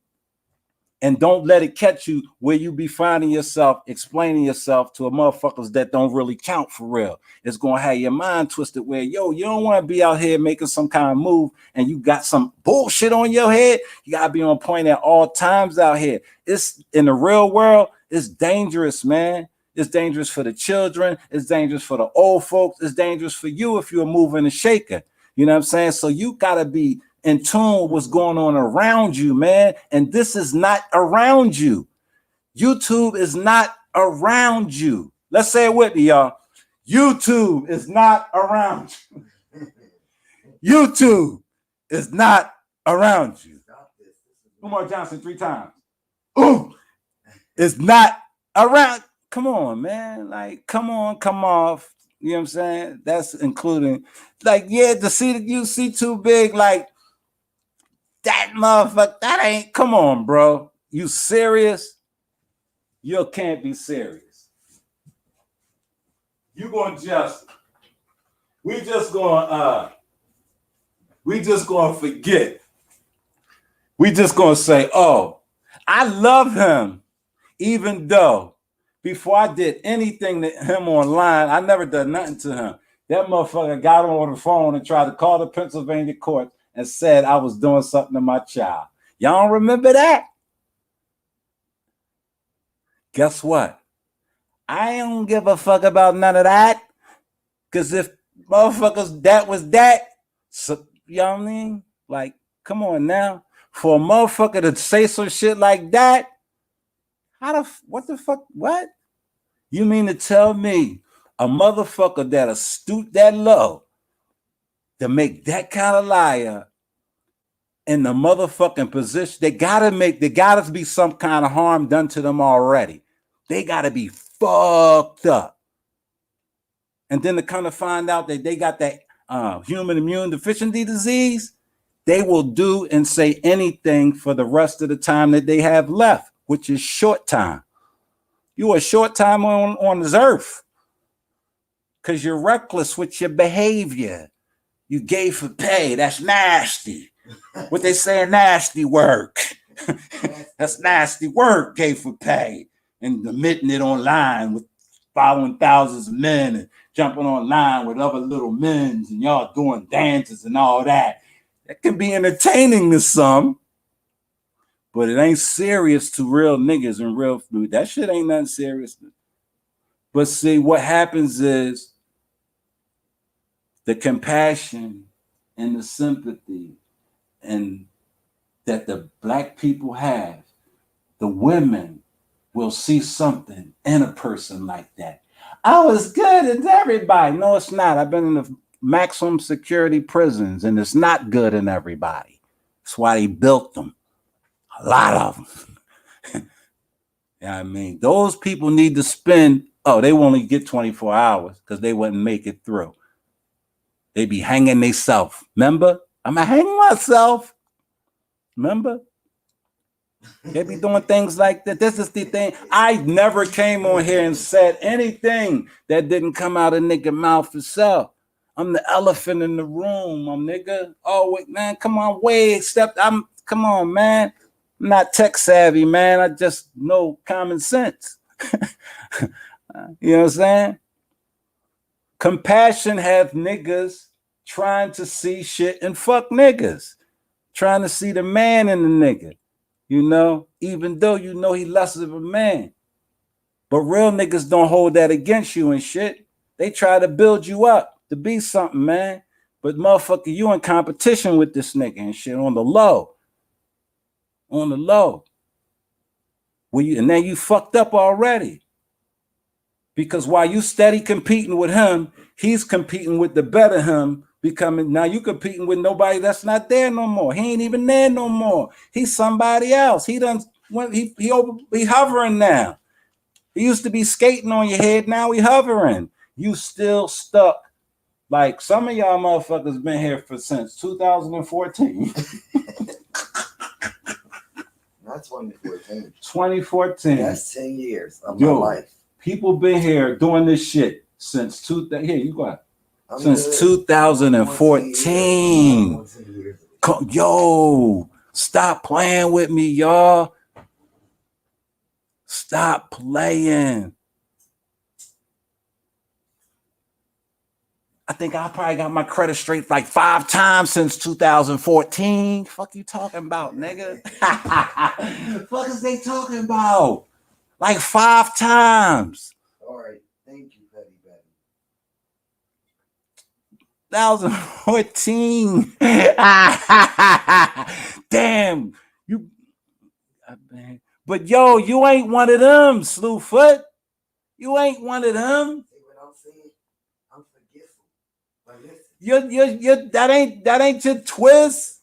And don't let it catch you where you be finding yourself explaining yourself to a motherfuckers that don't really count for real. It's going to have your mind twisted where, you don't want to be out here making some kind of move and you got some bullshit on your head. You got to be on point at all times out here. It's in the real world. It's dangerous, man. It's dangerous for the children. It's dangerous for the old folks. It's dangerous for you if you're moving and shaking. You know what I'm saying? So you got to be in tune with what's going on around you, man. And this is not around you. YouTube is not around you. Let's say it with me, y'all. YouTube is not around you. YouTube is not around you. Umar Johnson 3 times. Ooh, it's not around. Come on, man. Like, come off. You know what I'm saying? That's including, like, to see that you see too big, like, that motherfucker, that ain't, come on, bro. You serious? You can't be serious. You gonna we just gonna forget. We just gonna say, oh, I love him, even though before I did anything to him online, I never done nothing to him. That motherfucker got on the phone and tried to call the Pennsylvania court and said I was doing something to my child. Y'all don't remember that? Guess what? I don't give a fuck about none of that. Because if motherfuckers, that was that, so, you know what I mean? Like, come on now. For a motherfucker to say some shit like that, what the fuck, what? You mean to tell me a motherfucker that astute that low to make that kind of liar in the motherfucking position, there gotta be some kind of harm done to them already. They gotta be fucked up. And then to kind of find out that they got that human immune deficiency disease, they will do and say anything for the rest of the time that they have left, which is short time. You a short time on this earth because you're reckless with your behavior. You gay for pay. That's nasty. What they saying, nasty work. That's nasty work, gay for pay. And admitting it online with following thousands of men and jumping online with other little men and y'all doing dances and all that. That can be entertaining to some, but it ain't serious to real niggas and real food. That shit ain't nothing serious. But see, what happens is the compassion and the sympathy and that the black people have, the women will see something in a person like that. I was good as everybody. No, it's not. I've been in the maximum security prisons, and it's not good in everybody. That's why they built them. A lot of them. You know what I mean? Those people need to spend, they only get 24 hours because they wouldn't make it through. They be hanging themselves. Remember? I'm hanging myself. Remember? They be doing things like that. This is the thing. I never came on here and said anything that didn't come out of nigga mouth itself. I'm the elephant in the room, my nigga. Oh, wait, man, come on, come on, man. I'm not tech savvy, man. I just know common sense. You know what I'm saying? Compassion have niggas trying to see shit and fuck niggas. Trying to see the man in the nigga. You know, even though you know he less of a man. But real niggas don't hold that against you and shit. They try to build you up to be something, man. But motherfucker, you in competition with this nigga and shit on the low. On the low. And then you fucked up already. Because while you steady competing with him, he's competing with the better him. Now you competing with nobody that's not there no more. He ain't even there no more. He's somebody else. He hovering now. He used to be skating on your head. Now he hovering. You still stuck. Like some of y'all motherfuckers been here since 2014. Not 2014. 2014. That's 10 years of my life. People been here doing this shit since here, you go ahead. Since 2014. Yo, stop playing with me, y'all. Stop playing. I think I probably got my credit straight like 5 times since 2014. Fuck you talking about, nigga? Fuck is they talking about? Like 5 times. All right. Thank you, Petty Betty. 2014. Damn. But yo, you ain't one of them, Slewfoot. You ain't one of them. See what I'm saying? I'm forgetful. But listen. That ain't your twist.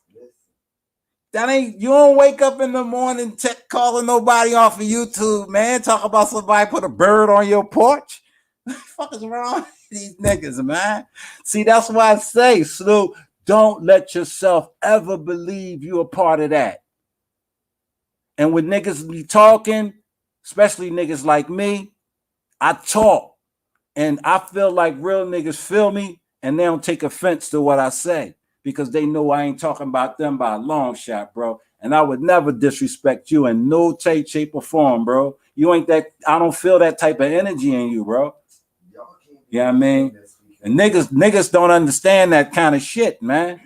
That ain't, you don't wake up in the morning calling nobody off of YouTube, man. Talk about somebody put a bird on your porch. What the fuck is wrong with these niggas, man? See, that's why I say, Slew, don't let yourself ever believe you're a part of that. And when niggas be talking, especially niggas like me, I talk. And I feel like real niggas feel me and they don't take offense to what I say. Because they know I ain't talking about them by a long shot, bro. And I would never disrespect you in no shape or form, bro. You ain't that, I don't feel that type of energy in you, bro. You know what I mean? And niggas don't understand that kind of shit, man.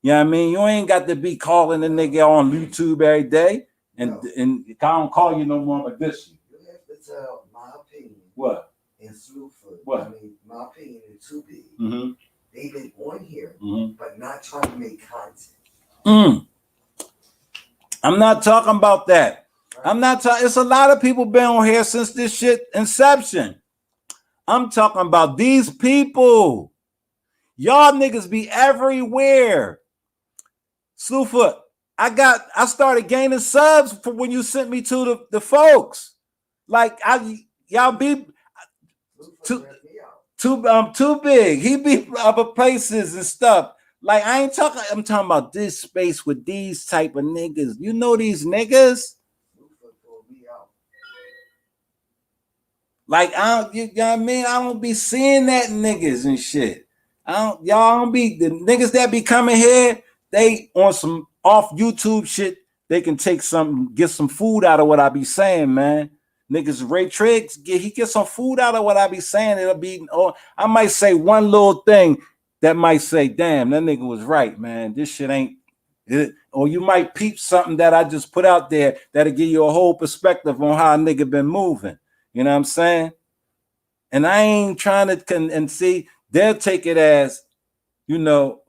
You know what I mean? You ain't got to be calling a nigga on YouTube every day. And I don't call you no more but this. You have to tell my opinion. What? In Slewfoot. What? I mean, my opinion is too big. Mm-hmm. They've been on here, but not trying to make content. I'm not talking about that. Right. I'm not talking. It's a lot of people been on here since this shit inception. I'm talking about these people. Y'all niggas be everywhere. Slewfoot, I started gaining subs for when you sent me to the folks. Like y'all be too big. He be other places and stuff. Like I ain't talking. I'm talking about this space with these type of niggas. You know these niggas. Like you know what I mean? I don't be seeing that niggas and shit. Y'all don't be the niggas that be coming here. They on some off YouTube shit. They can take some, get some food out of what I be saying, man. Niggas Ray Triggs, he get some food out of what I be saying. It'll be, or I might say one little thing that might say, damn, that nigga was right, man. This shit ain't it. Or you might peep something that I just put out there that'll give you a whole perspective on how a nigga been moving. You know what I'm saying? And I ain't trying to and see, they'll take it as, you know,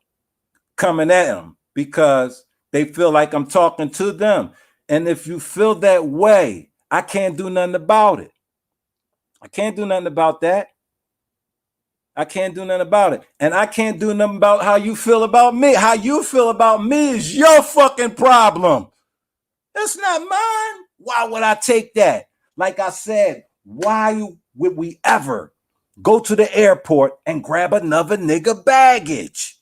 coming at them because they feel like I'm talking to them. And if you feel that way, I can't do nothing about it. I can't do nothing about that. I can't do nothing about it. And I can't do nothing about how you feel about me. How you feel about me is your fucking problem. It's not mine. Why would I take that? Like I said, why would we ever go to the airport and grab another nigga baggage?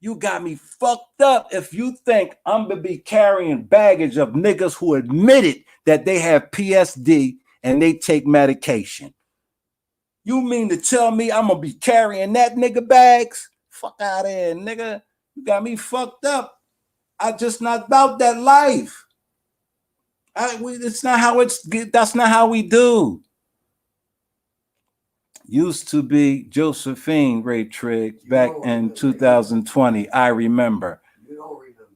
You got me fucked up if you think I'm gonna be carrying baggage of niggas who admitted that they have PSD and they take medication. You mean to tell me I'm gonna be carrying that nigga bags? Fuck out of here, nigga. You got me fucked up. I just not about that life. It's not how that's not how we do. Used to be Josephine Ray Triggs back in 2020. I remember. You don't remember.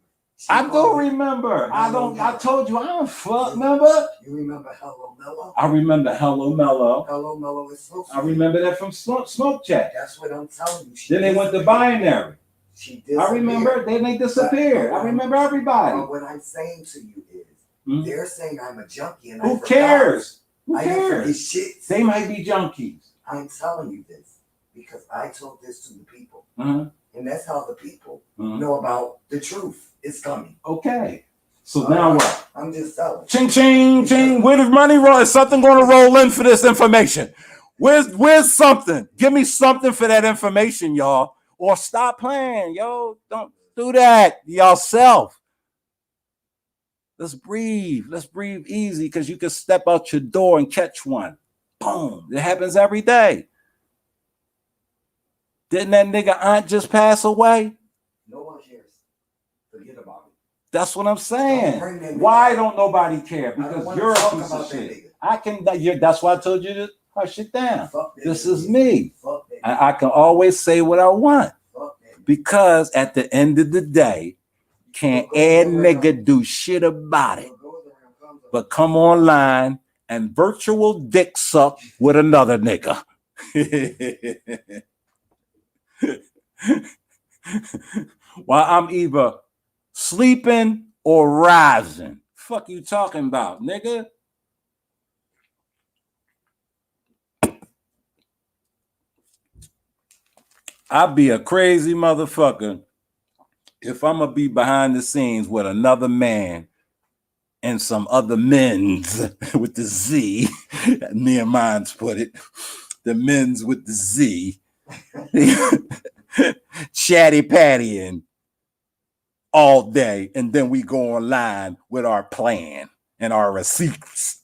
I do remember. I told you I don't fuck. Remember? You remember Hello Mellow? I remember Hello Mellow. Hello Mellow is so I remember that from Smoke Check. That's what I'm telling you. Then they went to Binary. She disappeared. I remember. Then they disappeared. I remember everybody. What I'm saying to you is, they're saying I'm a junkie, and who cares? Who I didn't cares? forget shit. They might be junkies. I'm telling you this because I told this to the people, Uh-huh. and that's how the people know about the truth. It's coming. Okay. So now what? I'm just telling. Ching, ching, ching. Where does money roll? Is something going to roll in for this information? Where's something? Give me something for that information, y'all. Or stop playing, yo. Don't do that yourself. Let's breathe. Let's breathe easy because you can step out your door and catch one. Boom. It happens every day. Didn't that nigga aunt just pass away? No one cares. Forget about it. That's what I'm saying. Why don't nobody care? Because you're a piece of shit. That's why I told you to hush it down. This is me. I can always say what I want. Because at the end of the day, can't add nigga do shit about it. But come online and virtual dick suck with another nigga. While I'm either sleeping or rising. Fuck you talking about, nigga? I'd be a crazy motherfucker if I'm gonna be behind the scenes with another man and some other men's with the Z. Me and mine's put it. The men's with the Z. Chatty pattying all day, and then we go online with our plan and our receipts.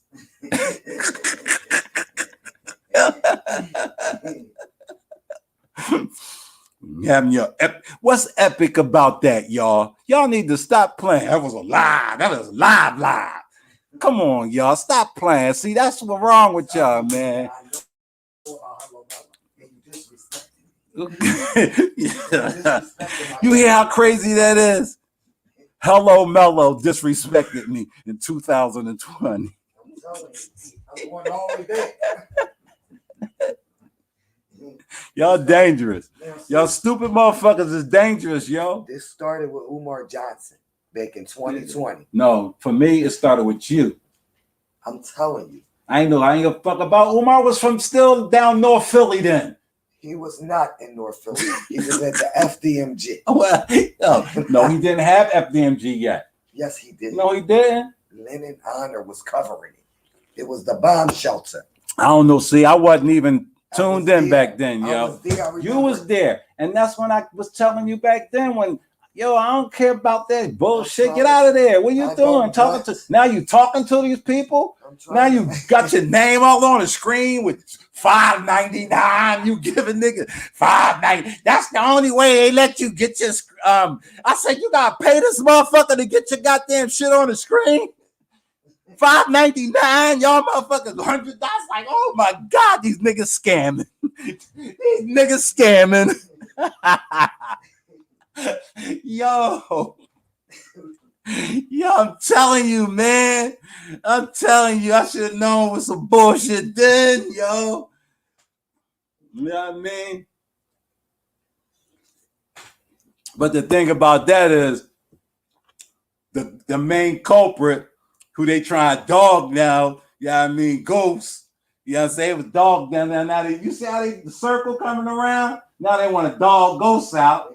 What's epic about that, y'all? Y'all need to stop playing. That was a lie. That was live. Come on, y'all. Stop playing. See, that's what's wrong with y'all, man. You hear how crazy that is? Hello Mellow disrespected me in 2020. I'm telling you, I'm going all the way back. Y'all dangerous. Y'all stupid motherfuckers is dangerous, yo. This started with Umar Johnson back in 2020. No, for me, it started with you. I'm telling you. I ain't gonna fuck about Umar was from still down North Philly then. He was not in North Philly. He was at the FDMG. Well, no, he didn't have FDMG yet. Yes, he did. No, he didn't. Lennon Honor was covering it. It was the bomb shelter. I don't know. See, I wasn't even tuned in back then, yo. I was there, you was there. And that's when I was telling you back then when Yo, I don't care about that bullshit. Get out of there. What you doing? Now you talking to these people? Now you got your name all on the screen with $5.99. You giving niggas $5.99. That's the only way they let you get your I said you gotta pay this motherfucker to get your goddamn shit on the screen. $5.99, y'all motherfuckers $100. Like, oh my God, these niggas scamming. These niggas scamming. Yo, I'm telling you, man. I'm telling you, I should have known it was some bullshit then, yo. You know what I mean? But the thing about that is the main culprit who they try to dog now, you know what I mean, Ghost. You know what I'm saying? It was dog down there. Now you see how the circle coming around? Now they want to dog Ghosts out.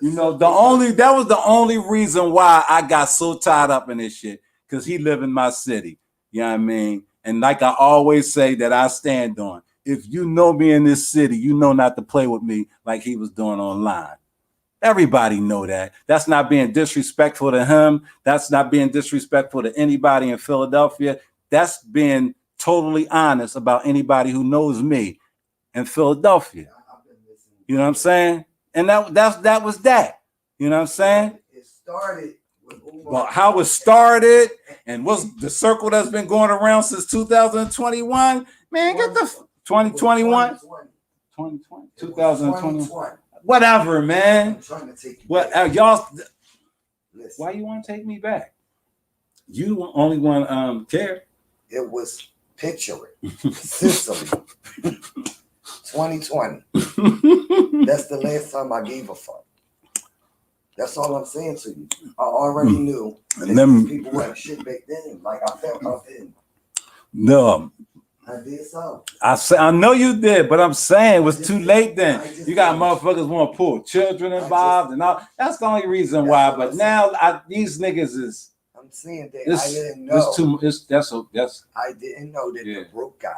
You know, that was the only reason why I got so tied up in this shit, because he live in my city. You know what I mean? And like I always say that I stand on, if you know me in this city, you know not to play with me like he was doing online. Everybody know that. That's not being disrespectful to him. That's not being disrespectful to anybody in Philadelphia. That's being totally honest about anybody who knows me in Philadelphia. You know what I'm saying? And that was that. You know what I'm saying? It started with well, how it started and what's the circle that's been going around since 2021? Man, get the 2021? 2020? 2020. Whatever, man. I'm trying to take you what back. Y'all Listen, why you want to take me back? You only one care. it was picture it. Sicily. 2020. That's the last time I gave a fuck. That's all I'm saying to you. I already knew that people weren't shit back then. Like I felt I didn't. No. I did so. I know you did, but I'm saying it was too late then. You got motherfuckers want to pull children involved and all. That's the only reason why. But now these niggas is. I'm saying that I didn't know. I didn't know that the broke guy,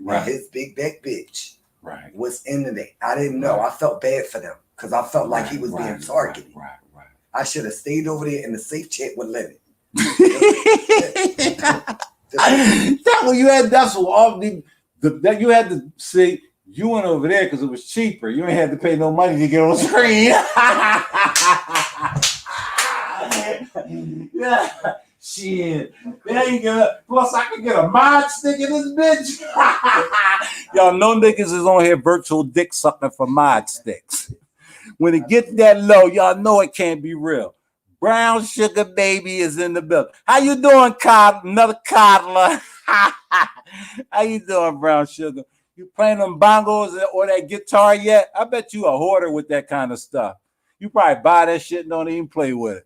right, and his big back bitch, right, was into that. I didn't know. I felt bad for them because I felt like he was being targeted. Right. I should have stayed over there in the safe chat with Lennon. That what you had. That's what all that you had to see. You went over there because it was cheaper. You ain't had to pay no money to get on screen. Yeah, shit. There you go. Plus, I can get a mod stick in this bitch. Y'all know niggas is on here virtual dick sucking for mod sticks. When it gets that low, y'all know it can't be real. Brown Sugar Baby is in the building. How you doing, another coddler? How you doing, Brown Sugar? You playing them bongos or that guitar yet? I bet you a hoarder with that kind of stuff. You probably buy that shit and don't even play with it.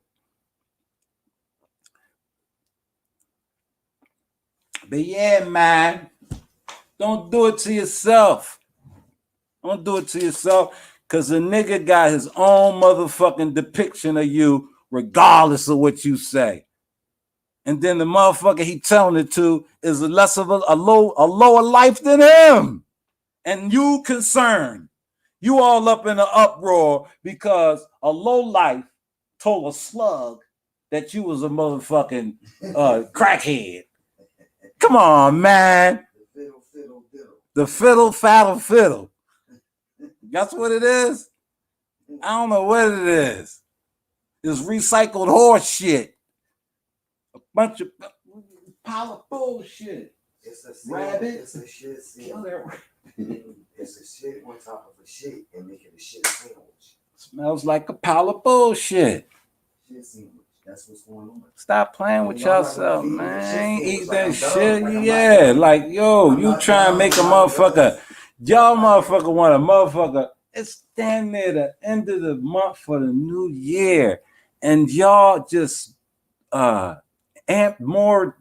But yeah, man, don't do it to yourself. Don't do it to yourself, because a nigga got his own motherfucking depiction of you regardless of what you say. And then the motherfucker he telling it to is less of a lower life than him. And you concerned. You all up in an uproar because a low life told a slug that you was a motherfucking crackhead. Come on, man. The fiddle. That's what it is. I don't know what it is. It's recycled horse shit. A bunch of pile of bullshit. It's a rabbit. It's a shit sandwich. It's a shit on top of a shit and make it a shit sandwich. Smells like a pile of bullshit. Shit sandwich. That's what's going on. Stop playing with yourself, man. Eat that shit. Yeah, like, yo, you trying to make a motherfucker. Y'all motherfucker want a motherfucker. It's damn near the end of the month for the new year. And y'all just amp more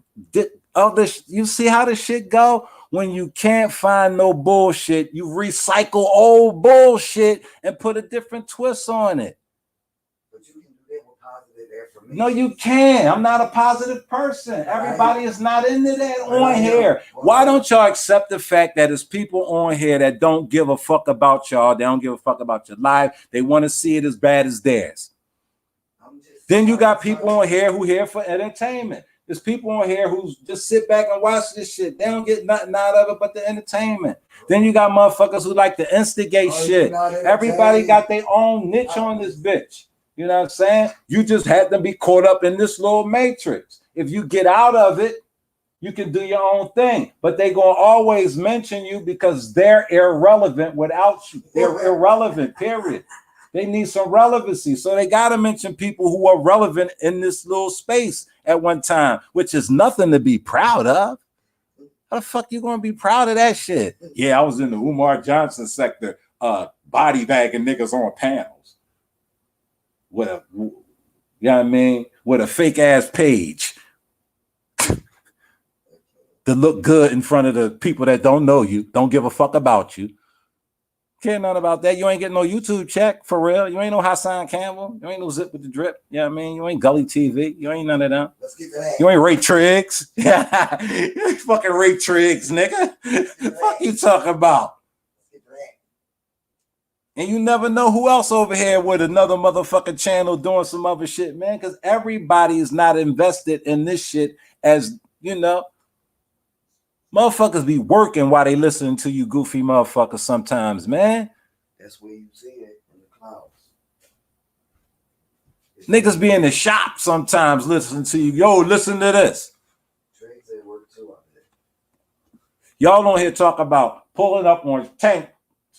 of this. You see how this shit go? When you can't find no bullshit, you recycle old bullshit and put a different twist on it. But you can do that with positive affirmation. No, you can't. I'm not a positive person. Everybody is not into that on here. Why don't y'all accept the fact that there's people on here that don't give a fuck about y'all? They don't give a fuck about your life. They want to see it as bad as theirs. Then you got people on here who here for entertainment. There's people on here who just sit back and watch this shit. They don't get nothing out of it but the entertainment. Then you got motherfuckers who like to instigate shit. Everybody got their own niche on this bitch. You know what I'm saying? You just had to be caught up in this little matrix. If you get out of it, you can do your own thing. But they gonna always mention you because they're irrelevant without you. They're irrelevant, period. They need some relevancy. So they got to mention people who are relevant in this little space at one time, which is nothing to be proud of. How the fuck you going to be proud of that shit? Yeah, I was in the Umar Johnson sector, body bagging niggas on panels. With a, you know what I mean? With a fake ass page to look good in front of the people that don't know you, don't give a fuck about you. Care nothing about that. You ain't getting no YouTube check for real. You ain't no Hassan Campbell. You ain't no Zip with the Drip. You know what I mean? You ain't Gully TV. You ain't none of them. Let's get that. You ain't Ray Triggs. You ain't fucking Ray Triggs, nigga. Fuck you talking about? And you never know who else over here with another motherfucking channel doing some other shit, man. Because everybody is not invested in this shit as, you know. Motherfuckers be working while they listening to you goofy motherfuckers sometimes, man. That's where you see it in the clouds. Niggas be in the shop sometimes listening to you. Yo, listen to this. Trades at work too out there. Y'all don't hear talk about pulling up on tank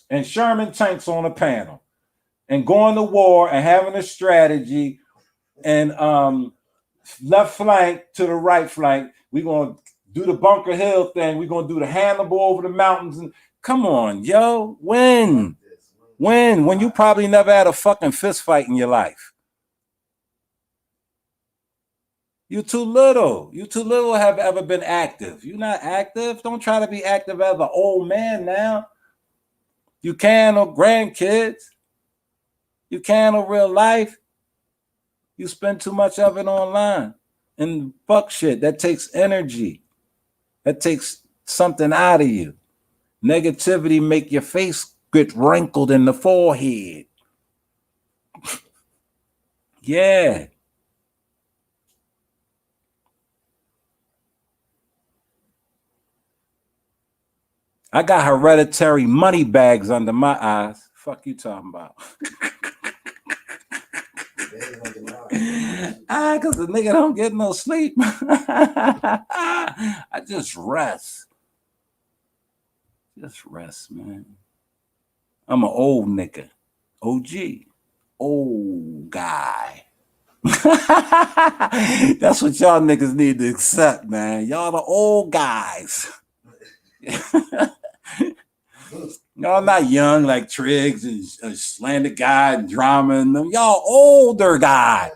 and Sherman tanks on a panel and going to war and having a strategy and left flank to the right flank. We gonna do the Bunker Hill thing. We're going to do the Hannibal over the mountains. And come on, yo. When you probably never had a fucking fist fight in your life. You too little. You too little have ever been active. You're not active. Don't try to be active as an old man now. You can or grandkids. You can or real life. You spend too much of it online. And fuck shit. That takes energy. That takes something out of you. Negativity make your face get wrinkled in the forehead. Yeah. I got hereditary money bags under my eyes. Fuck you talking about? Because the nigga don't get no sleep. I just rest. Just rest, man. I'm an old nigga. OG. Old guy. That's what y'all niggas need to accept, man. Y'all the old guys. Y'all not young like Triggs and Slander Guy and Drama and them. Y'all older guy.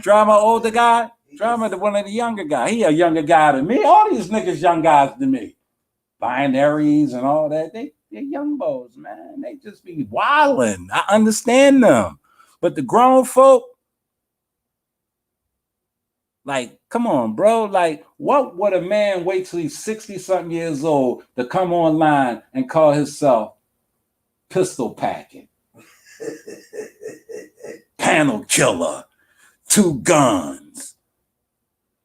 Drama older guy? Drama the one of the younger guy. He a younger guy than me. All these niggas young guys than me. Binaries and all that. They're young boys, man. They just be wilding. I understand them. But the grown folk, like, come on, bro. Like, what would a man wait till he's 60-something years old to come online and call himself pistol packing, panel killer, 2 guns?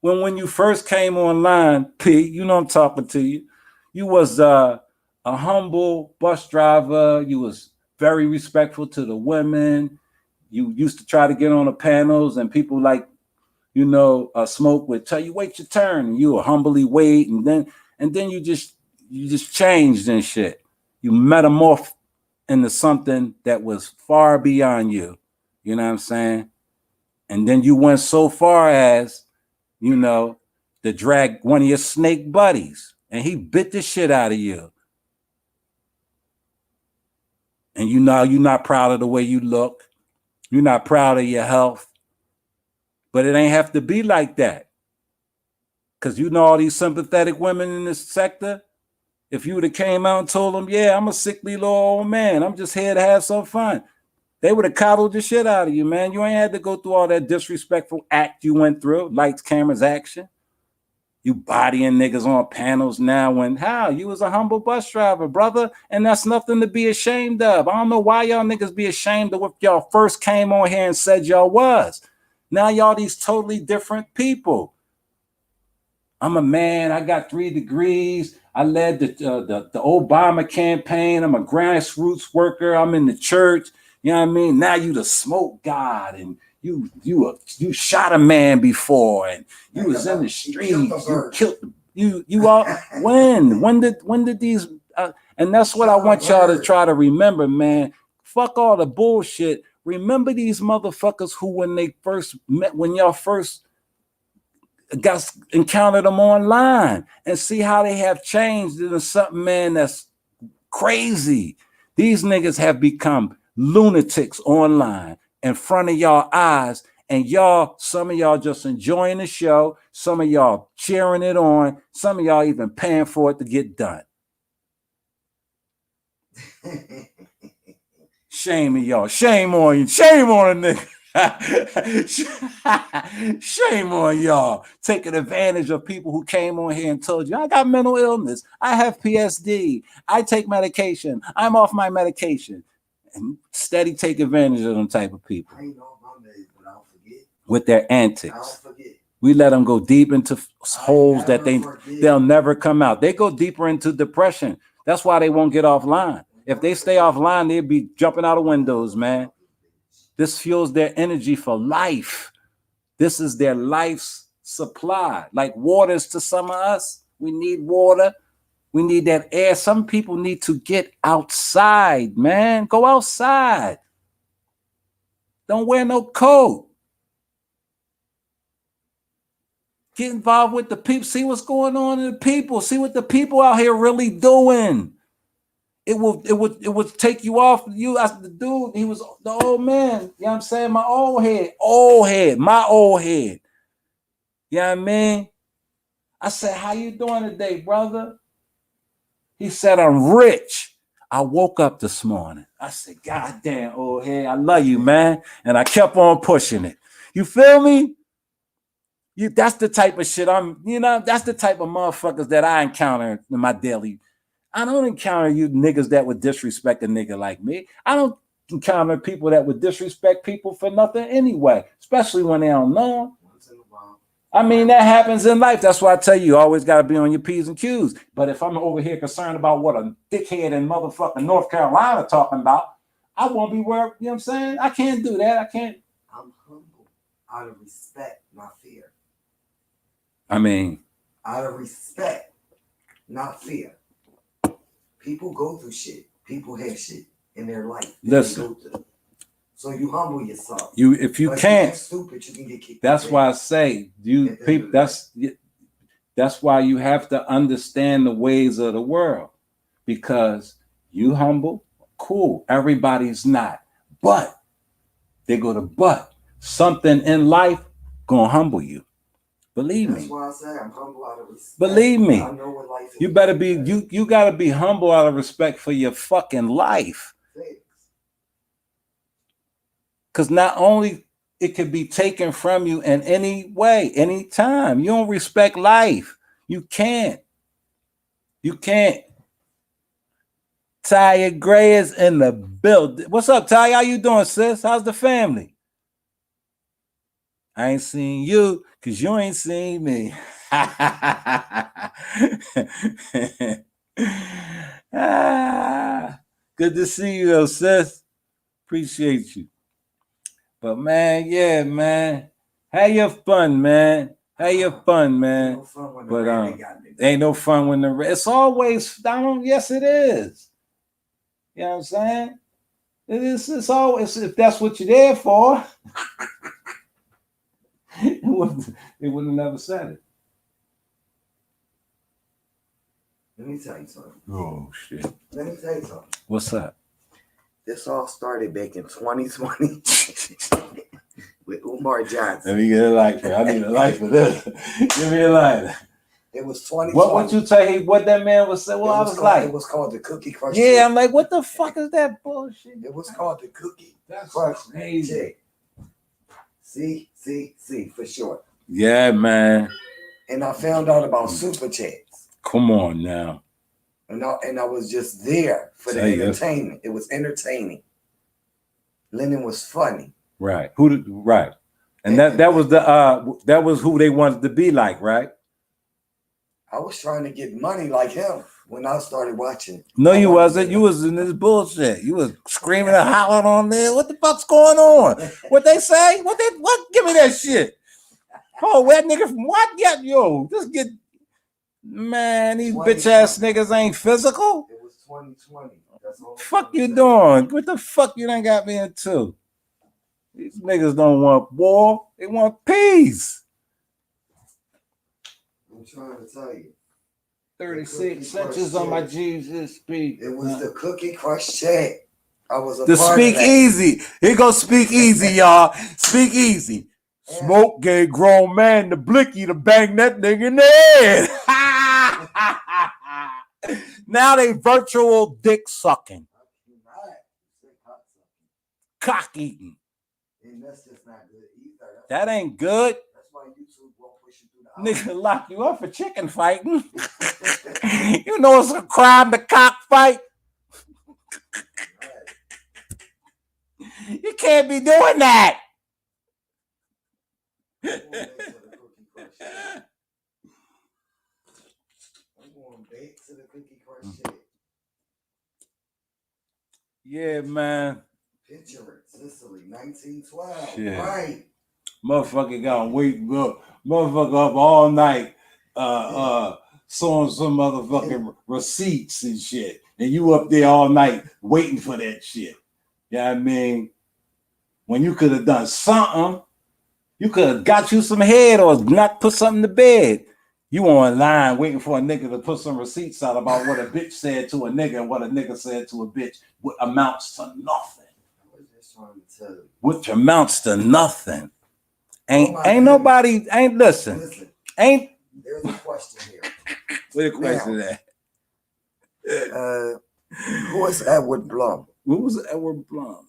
When you first came online, Pete, you know I'm talking to you. You was a humble bus driver. You was very respectful to the women. You used to try to get on the panels and people like, you know, Smoke would tell you, wait your turn. And you would humbly wait. And then you just changed and shit. You metamorphed into something that was far beyond you. You know what I'm saying? And then you went so far as, you know, to drag one of your snake buddies. And he bit the shit out of you. And you know, you're not proud of the way you look. You're not proud of your health. But it ain't have to be like that. Because you know all these sympathetic women in this sector, if you would have came out and told them, yeah, I'm a sickly little old man. I'm just here to have some fun. They would have coddled the shit out of you, man. You ain't had to go through all that disrespectful act you went through. Lights, cameras, action. You bodying niggas on panels now when how? You was a humble bus driver, brother. And that's nothing to be ashamed of. I don't know why y'all niggas be ashamed of what y'all first came on here and said y'all was. Now y'all these totally different people. I'm a man. I got 3 degrees. I led the Obama campaign. I'm a grassroots worker. I'm in the church. You know what I mean? Now you the smoke god, and you shot a man before, and you was in the streets. You killed you all. When did these? And that's what I want y'all to try to remember, man. Fuck all the bullshit. Remember these motherfuckers who, when they first met, when y'all first encountered them online, and see how they have changed into something, man, that's crazy. These niggas have become lunatics online in front of y'all eyes, and y'all, some of y'all just enjoying the show, some of y'all cheering it on, some of y'all even paying for it to get done. Shame on y'all. Shame on you. Shame on a nigga. Shame on y'all taking advantage of people who came on here and told you, I got mental illness, I have PSD, I take medication, I'm off my medication, and steady take advantage of them type of people. I ain't off my meds, but I'll forget. With their antics. I'll forget. We let them go deep into holes that they'll never come out. They go deeper into depression. That's why they won't get offline. If they stay offline, they'd be jumping out of windows, man. This fuels their energy for life. This is their life's supply. Like waters to some of us. We need water. We need that air. Some people need to get outside, man. Go outside. Don't wear no coat. Get involved with the people. See what's going on in the people. See what the people out here really doing. It would take you off. You as the dude, he was the old man. You know what I'm saying? My old head. You know what I mean? I said, how you doing today, brother? He said, I'm rich. I woke up this morning. I said, God damn, old head, I love you, man. And I kept on pushing it. You feel me? That's the type of shit that's the type of motherfuckers that I encounter in my daily. I don't encounter you niggas that would disrespect a nigga like me. I don't encounter people that would disrespect people for nothing anyway, especially when they don't know. I mean, that happens in life. That's why I tell you always got to be on your P's and Q's. But if I'm over here concerned about what a dickhead in motherfucking North Carolina talking about, I won't be where, you know what I'm saying? I can't do that. I can't. I'm humble out of respect, not fear. I mean, out of respect, not fear. People go through shit. People have shit in their life. Listen. So you humble yourself. If you can't, stupid, you can get kicked. That's why I say that's why you have to understand the ways of the world, because you humble, cool. Everybody's not, but they go to something in life gonna humble you. Believe me. That's why I say I'm humble out of respect. Believe me. I know what life is. You better be you gotta be humble out of respect for your fucking life. Because not only it could be taken from you in any way, anytime. You don't respect life. You can't. You can't. Taya Gray is in the building. What's up, Taya? How you doing, sis? How's the family? I ain't seen you because you ain't seen me. Good to see you, though, sis. Appreciate you. But man, yeah, man. Have your fun, man. Have your fun, man. No fun but ain't no fun when the it's always yes, it is. You know what I'm saying? It's always, if that's what you're there for. It wouldn't have never said it. Let me tell you something. Oh shit. Let me tell you something. What's up? This all started back in 2020 with Umar Johnson. Let me get a light for I need a light for this. Give me a light. It was 2020. What would you tell him what that man was saying? Well, I was like, it was called the Cookie Crush. Yeah, check. I'm like, what the fuck is that bullshit? It was called the Cookie That's Crush. crazy. See, for sure. Yeah, man. And I found out about super chats. Come on now. And I was just there for the entertainment. It was entertaining. Lennon was funny. Right. Right. And that was who they wanted to be like, right? I was trying to get money like him when I started watching. No, you wasn't. You was in this bullshit. You was screaming and hollering on there. What the fuck's going on? What they say? What? Give me that shit. Oh, that nigga from what? Yeah, yo, just get. Man, these bitch ass niggas ain't physical. It was 2020. That's all. Fuck you doing? What the fuck you done got me into? These niggas don't want war. They want peace. I'm trying to tell you. 36 inches on my Jesus speak. It was the Cookie Crush chat. I was a the part speak of that. easy. Here goes speak easy, y'all. Speak easy. Smoke gay grown man the blicky to bang that nigga in the head. Now they virtual dick sucking. Cock eating. And that's just not good either. That ain't good. That's why YouTube won't push you through the Nigga lock you up for chicken fighting. You know it's a crime to cock fight. You can't be doing that. I'm going back to the Cookie Crush shit. Yeah, man. Picture it, Sicily, 1912. Shit. Right. Motherfucker got to wait. Motherfucker up all night sewing some motherfucking receipts and shit. And you up there all night waiting for that shit. You know what I mean? When you could have done something, you could have got you some head or not put something to bed. You online waiting for a nigga to put some receipts out about what a bitch said to a nigga and what a nigga said to a bitch, what amounts to nothing. I was just trying to tell you. Which amounts to nothing. Ain't nobody, listen. Ain't. There's a question here. What a question that? Who is Edward Blum? Who was Edward Blum?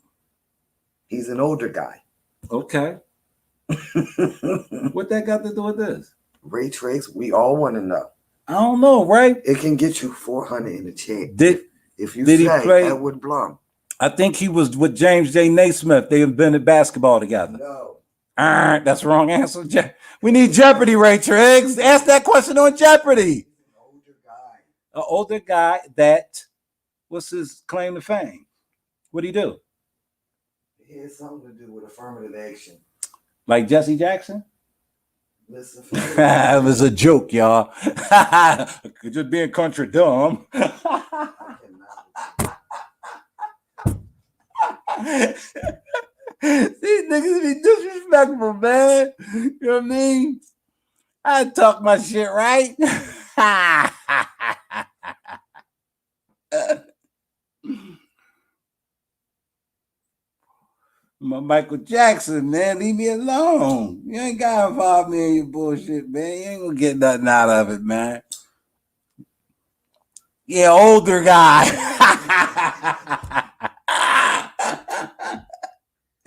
He's an older guy. Okay. What that got to do with this? Ray Tricks, we all want to know. I don't know, right? It can get you 400 in the check. If you did say he play Edward Blum. I think he was with James J. Naismith. They invented basketball together. No. That's the wrong answer. We need Jeopardy, Ray Triggs. Ask that question on Jeopardy. An older guy that, what's his claim to fame? What'd he do? It had something to do with affirmative action. Like Jesse Jackson? Listen, it was a joke, y'all. Just being country dumb. These niggas be disrespectful, man. You know what I mean? I talk my shit right. My Michael Jackson, man, leave me alone. You ain't gotta involve me in your bullshit, man. You ain't gonna get nothing out of it, man. Yeah, older guy.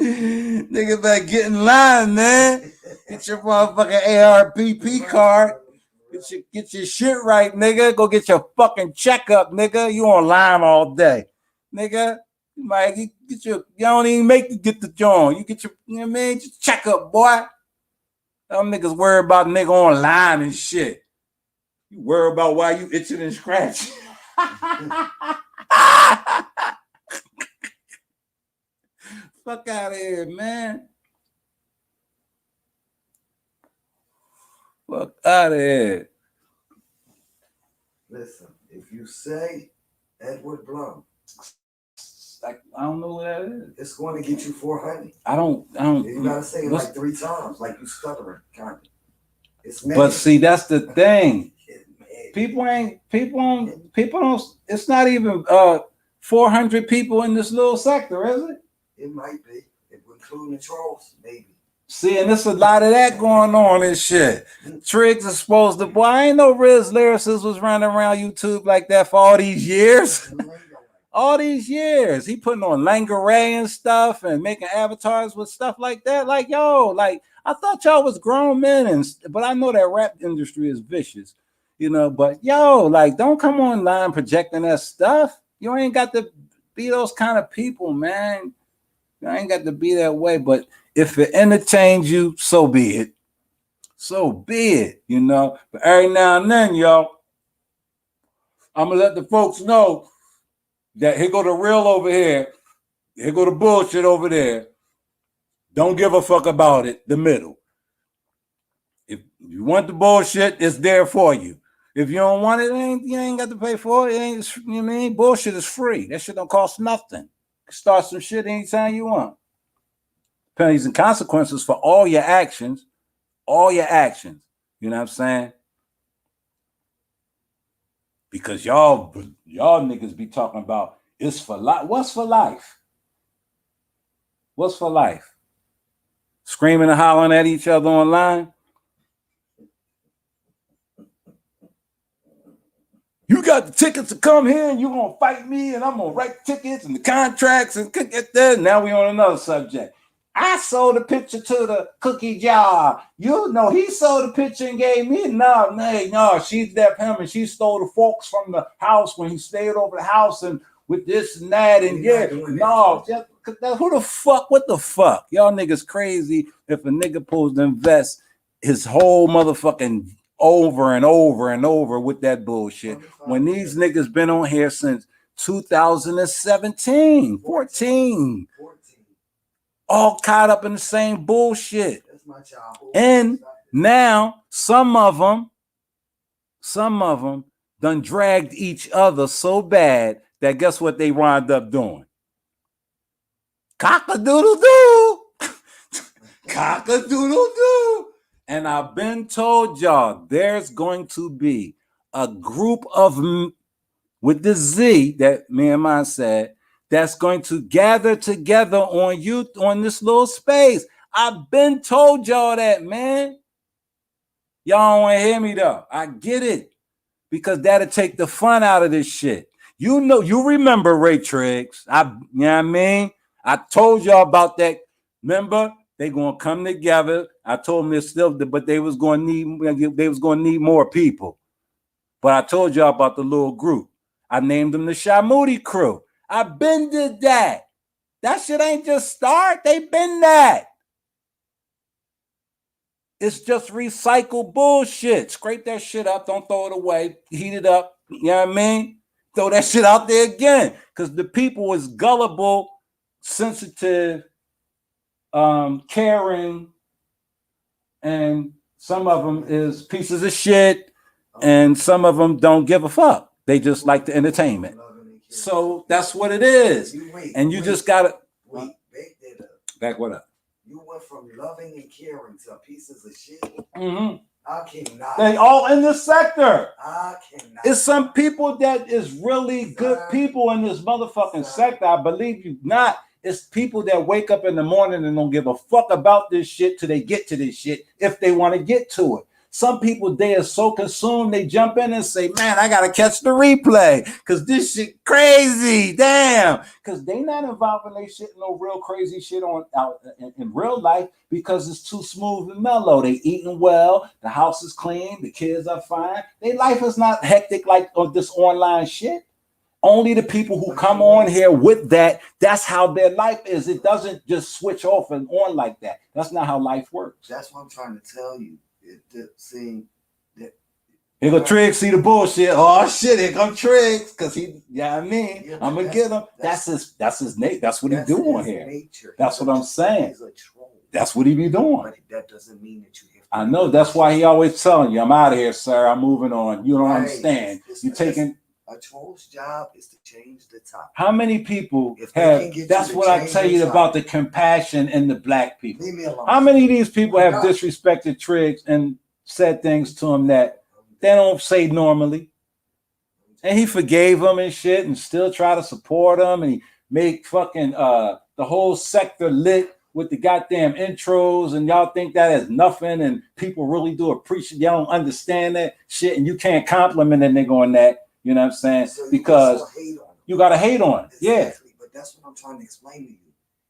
Nigga better get in line, man. Get your motherfucking ARPP card. Get your shit right, nigga. Go get your fucking checkup, nigga. You online all day, nigga. You might get you don't even get the joint. You get your, you know what I mean? Just check up, boy. Them niggas worry about nigga online and shit. You worry about why you itching and scratching. Fuck out of here, man. Fuck out of here. Listen, if you say Edward Blum, like, I don't know what that is. It's going to get you 400. I don't. You gotta say it like 3 times, like you stuttering, kind of. It's mad. But see, that's the thing. People don't. It's not even 400 people in this little sector, is it? It might be, including the trolls, maybe. See, and there's a lot of that going on and shit. Triggs is supposed to. Boy, I ain't know Riz Lyricist was running around YouTube like that for all these years. All these years, he putting on lingerie and stuff and making avatars with stuff like that. Like, yo, like, I thought y'all was grown men, but I know that rap industry is vicious, you know. But yo, like, don't come online projecting that stuff. You ain't got to be those kind of people, man. You ain't got to be that way. But If it entertains you, so be it. So be it, you know. But every now and then, y'all, I'm gonna let the folks know that here go the real over here, here go the bullshit over there. Don't give a fuck about it. The middle. If you want the bullshit, it's there for you. If you don't want it, you ain't got to pay for it. It ain't, you know what I mean? Bullshit is free. That shit don't cost nothing. You can start some shit anytime you want. Penalties and consequences for all your actions. All your actions. You know what I'm saying? Because y'all niggas be talking about it's for life. What's for life? What's for life? Screaming and hollering at each other online? You got the tickets to come here and you're going to fight me and I'm going to write tickets and the contracts and get there. Now we on another subject. I sold the picture to the cookie jar. You know, he sold the picture and gave me. No, she's that him and she stole the forks from the house when he stayed over the house and with this and that. And yeah, no, who the fuck? What the fuck? Y'all niggas crazy if a nigga pulls to invest his whole motherfucking over and over and over with that bullshit when these niggas been on here since 2017, 14. All caught up in the same bullshit. And now some of them done dragged each other so bad that guess what they wound up doing? Cock-a-doodle-doo. Cock-a-doodle-doo. And I've been told y'all there's going to be a group of, with the Z that me and mine said, that's going to gather together on you on this little space. I've been told y'all that, man. Y'all don't want to hear me though. I get it. Because that'll take the fun out of this shit. You know, you remember Ray Triggs. You know what I mean? I told y'all about that. Remember? They gonna come together. I told them they're still, but they was gonna need more people. But I told y'all about the little group. I named them the Shy Moody crew. I been did that. That shit ain't just start. They been that. It's just recycled bullshit. Scrape that shit up. Don't throw it away. Heat it up. You know what I mean? Throw that shit out there again. Because the people is gullible, sensitive, caring, and some of them is pieces of shit, and some of them don't give a fuck. They just like the entertainment. So that's what it is. And you just gotta back what up. You went from loving and caring to pieces of shit. Mm-hmm. I cannot. They all in this sector. I cannot. It's some people that is really good people in this motherfucking sector. I believe you not. It's people that wake up in the morning and don't give a fuck about this shit till they get to this shit if they want to get to it. Some people, they are so consumed, they jump in and say, man, I got to catch the replay because this shit crazy. Damn. Because they not involving their shit in no real crazy shit out in real life because it's too smooth and mellow. They eating well. The house is clean. The kids are fine. Their life is not hectic like this online shit. Only the people who come on here with that, that's how their life is. It doesn't just switch off and on like that. That's not how life works. That's what I'm trying to tell you. Here go Triggs, see the bullshit. Oh shit, here come Triggs, cause he, yeah, I mean, yeah, I'm gonna get him. That's his Nate. That's what he doing here. Nature. That's what I'm saying. He's a troll. That's what he be doing. But that doesn't mean that you. I know. That's why he always telling you, "I'm out of here, sir. I'm moving on." You don't understand. You taking. A troll's job is to change the topic. How many people have? That's what I tell you about the compassion in the black people. Leave me alone. How many of these people have disrespected Triggs and said things to him that they don't say normally? And he forgave them and shit, and still try to support them, and he make fucking the whole sector lit with the goddamn intros, and y'all think that is nothing, and people really do appreciate. Y'all don't understand that shit, and you can't compliment a nigga on that. You know what I'm saying? So because you gotta hate on it. Exactly. Yeah. But that's what I'm trying to explain to you.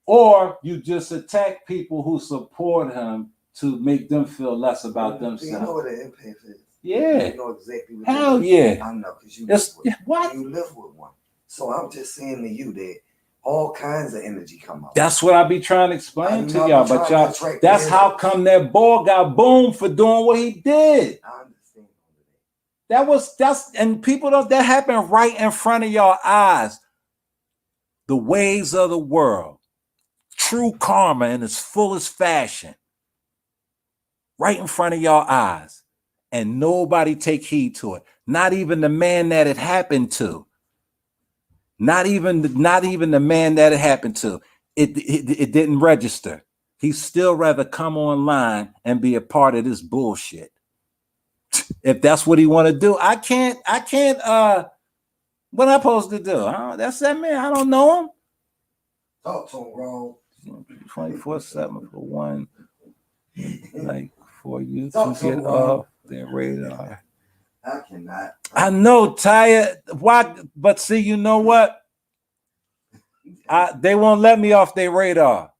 Or you just attack people who support him to make them feel less about themselves. You know what an empath is? Yeah. You know exactly what hell yeah. I know, because you live with one. So I'm just saying to you that all kinds of energy come out. That's what I be trying to explain to y'all. But y'all, that's how come that boy got boomed for doing what he did. I understand. And people don't, that happened right in front of y'all eyes. The ways of the world. True karma in its fullest fashion. Right in front of y'all eyes. And nobody take heed to it. Not even the man that it happened to. Not even the man that it happened to. It didn't register. He'd still rather come online and be a part of this bullshit. If that's what he want to do, I can't what am I supposed to do? That's that man. I don't know him. Talk to him, bro. 24/7 for one. Like for you Talk to to get him, off their radar. I cannot. I know, Taya. Why? But see, you know what? They won't let me off their radar.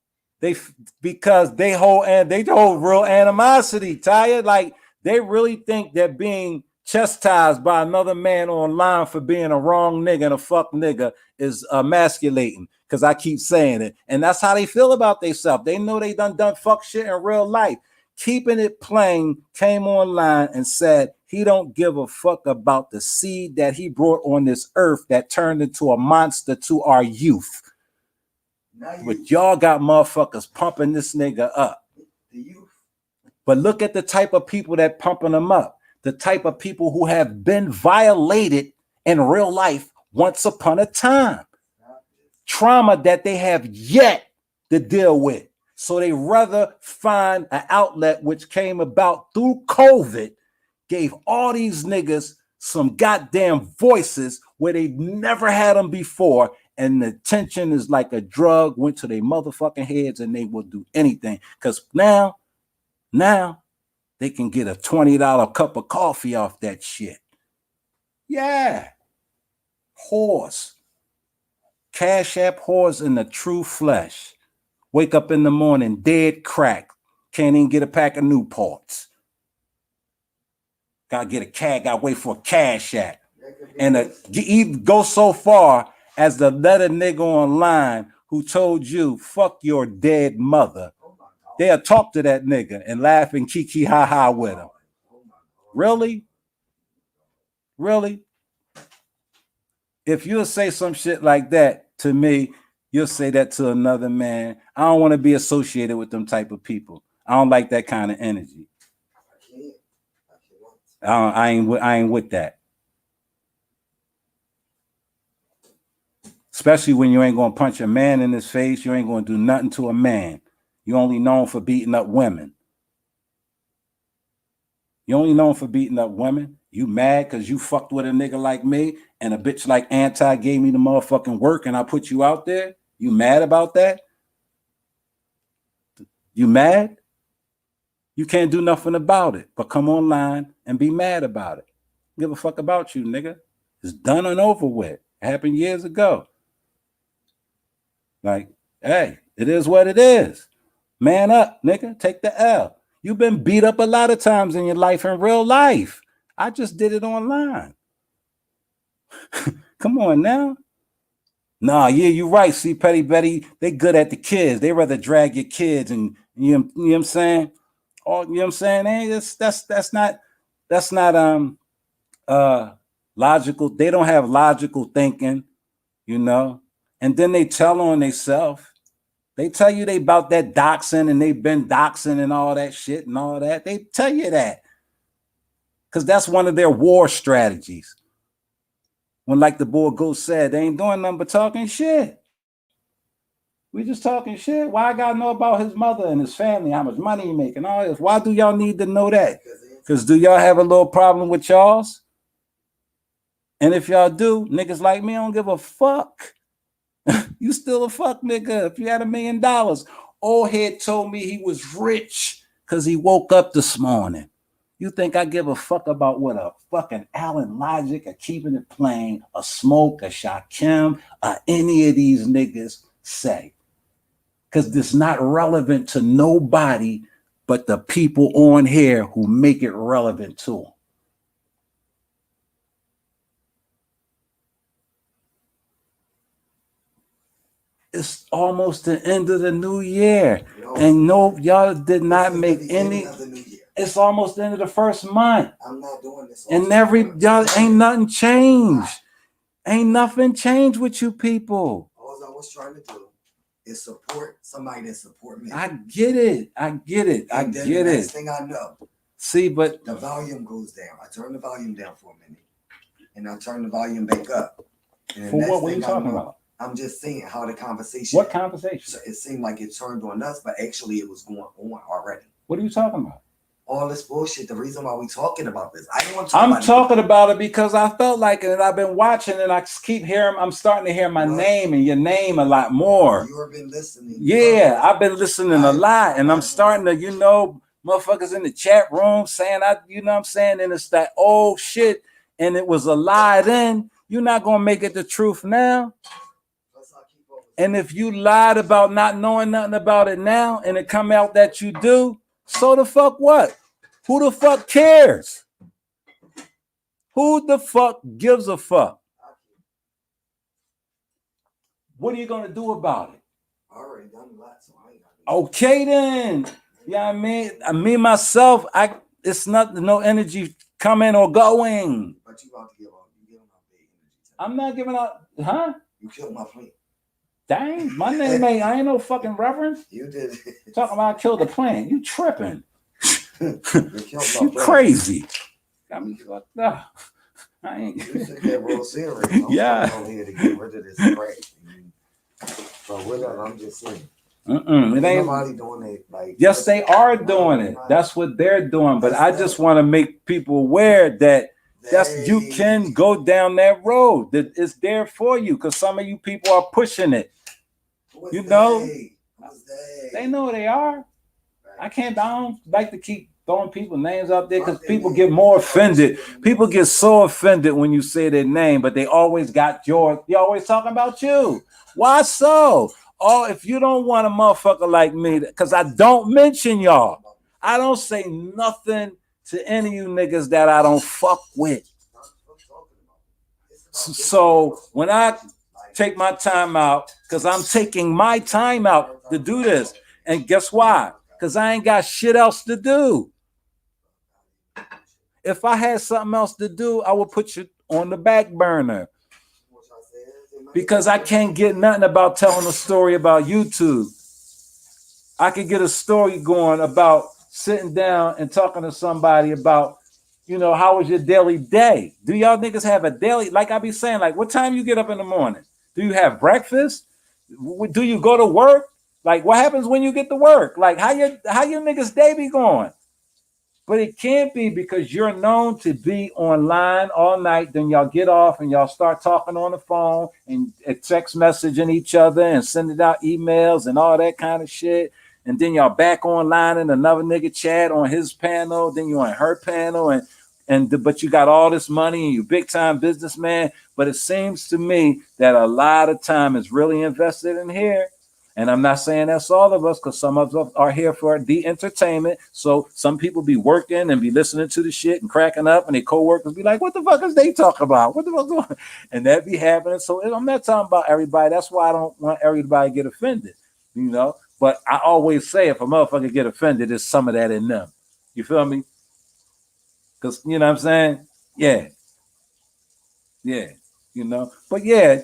Because they hold real animosity, Taya. Like they really think that being chastised by another man online for being a wrong nigga and a fuck nigga is emasculating. Because I keep saying it, and that's how they feel about themselves. They know they done fuck shit in real life. Keeping it plain came online and said he don't give a fuck about the seed that he brought on this earth that turned into a monster to our youth. But y'all got motherfuckers pumping this nigga up. But look at the type of people that pumping them up. The type of people who have been violated in real life once upon a time. Trauma that they have yet to deal with. So they rather find an outlet which came about through COVID, gave all these niggas some goddamn voices where they never had them before. And the tension is like a drug went to their motherfucking heads and they will do anything. Because now they can get a $20 cup of coffee off that shit. Yeah. Horse. Cash app whores in the true flesh. Wake up in the morning, dead crack. Can't even get a pack of Newports. Gotta get a cag, gotta wait for a cash app. And even go so far as to let a nigga online who told you, fuck your dead mother. They'll talk to that nigga and laugh and kiki ha ha with him. Really? Really? If you'll say some shit like that to me, you'll say that to another man. I don't want to be associated with them type of people. I don't like that kind of energy. I ain't with that. Especially when you ain't gonna punch a man in his face, you ain't gonna do nothing to a man. You only known for beating up women. You only known for beating up women. You mad because you fucked with a nigga like me and a bitch like Anti gave me the motherfucking work and I put you out there? You mad about that? You mad? You can't do nothing about it, but come online and be mad about it. Give a fuck about you, nigga. It's done and over with. It happened years ago. Like, hey, it is what it is. Man up, nigga. Take the L. You've been beat up a lot of times in your life in real life. I just did it online. Come on now. Nah, yeah, you're right. See, Petty Betty, they good at the kids. They rather drag your kids and you know what I'm saying? Oh, you know what I'm saying? Hey, that's not logical. They don't have logical thinking, you know. And then they tell on themselves. They tell you they about that doxing and they've been doxing and all that shit and all that. They tell you that. Because that's one of their war strategies. When, like the boy Ghost said, they ain't doing nothing but talking shit. We just talking shit. Why I gotta know about his mother and his family, how much money he making, all this? Why do y'all need to know that? Because do y'all have a little problem with y'all's? And if y'all do, niggas like me don't give a fuck. You still a fuck nigga. If you had $1 million, old head told me he was rich because he woke up this morning. You think I give a fuck about what a fucking Alan Logic, a Keeping It Plain, a Smoke, a Shakim, or any of these niggas say? Because it's not relevant to nobody but the people on here who make it relevant to them. it's almost the end of the new year. And no, y'all did not make any. It's almost the end of the first month. I'm not doing this. And y'all ain't nothing changed. Ain't nothing changed with you people. All I was trying to do is support somebody that support me. I get it. And then the next thing I know, see, but the volume goes down. I turn the volume down for a minute, and I turn the volume back up. And for what were you talking about? I'm just saying how the conversation. What conversation? So it seemed like it turned on us, but actually it was going on already. What are you talking about? All this bullshit. The reason why we talking about this, I didn't want to. I'm talking about it because I felt like it, and I've been watching, and I keep hearing. I'm starting to hear my name and your name a lot more. You've been listening. Yeah, I've been listening a lot, and I'm starting to, motherfuckers in the chat room saying, you know what I'm saying, and it's that old shit, and it was a lie then. You're not gonna make it the truth now. And if you lied about not knowing nothing about it now, and it come out that you do, so the fuck what? Who the fuck cares? Who the fuck gives a fuck? What are you gonna do about it? I already done a lot, so I ain't got okay then. Yeah, me myself, it's not no energy coming or going. But you about to give up. You giving up big energy. I'm not giving up, huh? You killed my plant. Dang, my name I ain't no fucking reverend. You did. Talking about I killed the plant. You tripping. You crazy. Got me fucked up. I ain't. You said that real serious. Yeah. I'm here to get rid of this crap. So whatever, I'm just saying. It ain't nobody doing it. Like, yes, they are doing it. That's what they're doing. But I just want to make people aware that you can go down that road. That it's there for you because some of you people are pushing it. You know, they know they are. I don't like to keep throwing people names out there because people get more offended. People get so offended when you say their name, but they always got yours. They always talking about you. Why so? Oh, if you don't want a motherfucker like me, because I don't mention y'all. I don't say nothing to any of you niggas that I don't fuck with. So when I take my time out, because I'm taking my time out to do this, and guess why? Because I ain't got shit else to do. If I had something else to do, I would put you on the back burner. Because I can't get nothing about telling a story about YouTube. I could get a story going about sitting down and talking to somebody about, how was your daily day? Do y'all niggas have a daily, like I be saying, like what time you get up in the morning? Do you have breakfast? Do you go to work? Like what happens when you get to work? Like how your niggas day be going? But it can't be because you're known to be online all night. Then y'all get off and y'all start talking on the phone and text messaging each other and sending out emails and all that kind of shit. And then y'all back online in another nigga chat on his panel. Then you on her panel but you got all this money and you big time businessman. But it seems to me that a lot of time is really invested in here. And I'm not saying that's all of us, because some of us are here for the entertainment. So some people be working and be listening to the shit and cracking up, and their coworkers be like, what the fuck is they talking about? What the fuck going? And that be happening. So I'm not talking about everybody. That's why I don't want everybody to get offended, But I always say if a motherfucker get offended, there's some of that in them. You feel me? Because, you know what I'm saying? Yeah. Yeah. But yeah,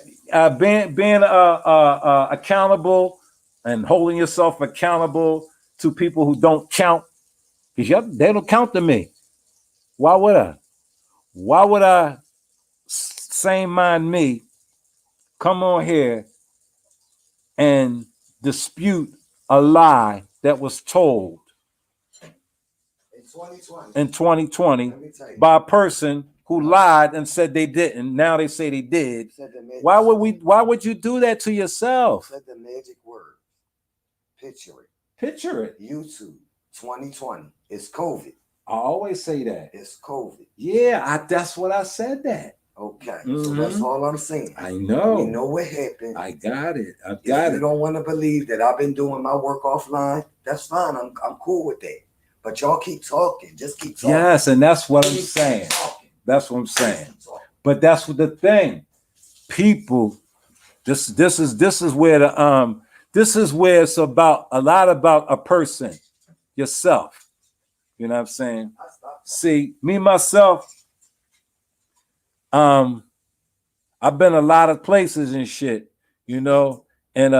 being accountable and holding yourself accountable to people who don't count, because they don't count to me. Why would I? Why would I, same mind me, come on here and dispute a lie that was told in 2020 by a person who lied and said they didn't? Now they say they did. Why would you do that to yourself? Said the magic word. Picture it. Picture it. YouTube 2020. It's COVID. I always say that. It's COVID. Yeah, that's what I said that. Okay. So that's all I'm saying. I know. We know what happened. I got it. If you don't want to believe that I've been doing my work offline, that's fine. I'm cool with that. But y'all keep talking. Just keep talking. Yes, and that's what I'm saying. That's what I'm saying. But that's what the thing. People This is where this is where it's about a lot about a person, yourself. You know what I'm saying? See, me myself, I've been a lot of places and shit, you know, and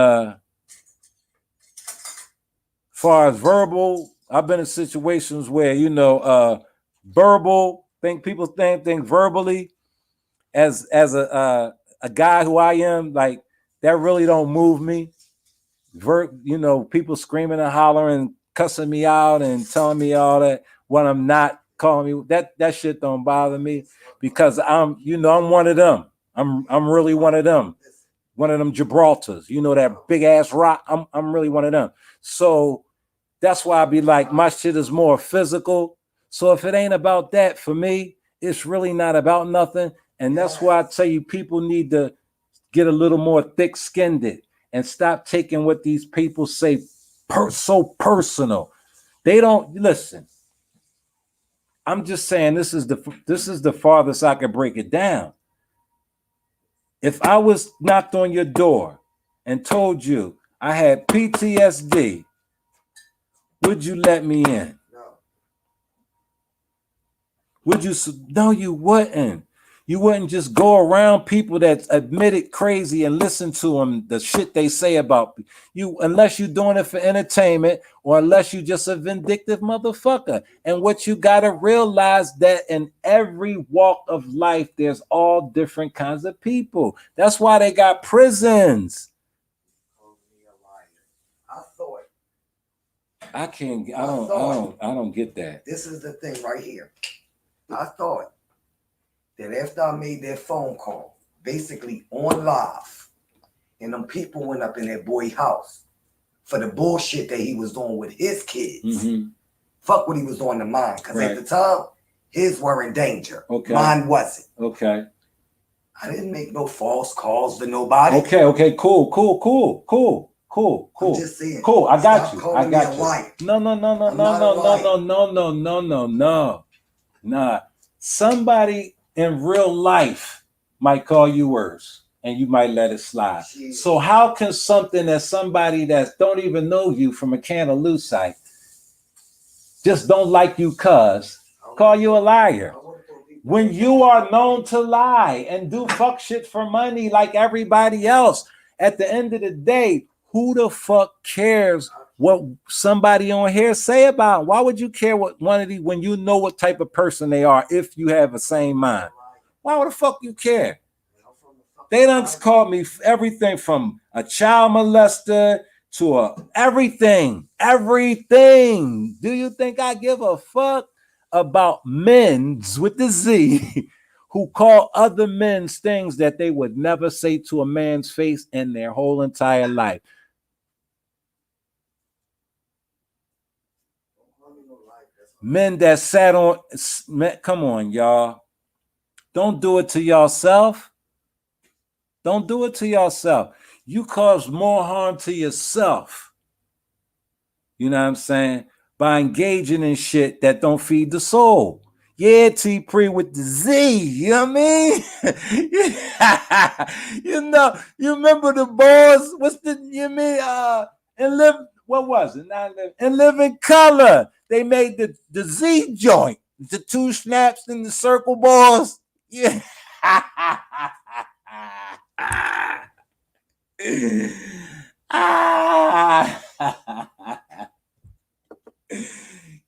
far as verbal, I've been in situations where, you know, verbal, people think verbally as a guy who I am, like that really don't move me. You know, people screaming and hollering, cussing me out and telling me all that when I'm not calling me, that shit don't bother me because I'm one of them. I'm really one of them. One of them Gibraltars, you know, that big ass rock. I'm really one of them. So that's why I be like, my shit is more physical. So if it ain't about that for me, it's really not about nothing. And that's why I tell you, people need to get a little more thick-skinned and stop taking what these people say so personal. They don't listen. I'm just saying this is the farthest I could break it down. If I was knocked on your door and told you I had PTSD, would you let me in? Would you? No, you wouldn't. You wouldn't just go around people that admitted crazy and listen to them, the shit they say about you, unless you're doing it for entertainment or unless you're just a vindictive motherfucker. And what you got to realize that in every walk of life, there's all different kinds of people. That's why they got prisons. I don't get that. This is the thing right here. I thought that after I made that phone call, basically on live, and them people went up in that boy house for the bullshit that he was doing with his kids. Fuck what he was doing to mine, because at the time, his were in danger. Okay. Mine wasn't. Okay. I didn't make no false calls to nobody. Okay, cool. I'm just saying. Cool, I got you. I got you. No. Nah. Somebody in real life might call you worse and you might let it slide. Jeez. So how can something that somebody that don't even know you from a can of lucite just don't like you cuz call you a liar? When you are known to lie and do fuck shit for money like everybody else, at the end of the day, who the fuck cares what somebody on here say about? Why would you care what one of these when you know what type of person they are if you have the same mind? Why would the fuck you care? They done called me everything from a child molester to everything. Do you think I give a fuck about men's with the Z who call other men's things that they would never say to a man's face in their whole entire life? Men that sat on, come on, y'all. Don't do it to yourself. Don't do it to yourself. You cause more harm to yourself. You know what I'm saying? By engaging in shit that don't feed the soul. Yeah, T-Pre with the Z, you know what I mean? You remember the boys? What's the, and live, what was it? And Live in Color. They made the Z joint, the two snaps and the circle balls. Yeah.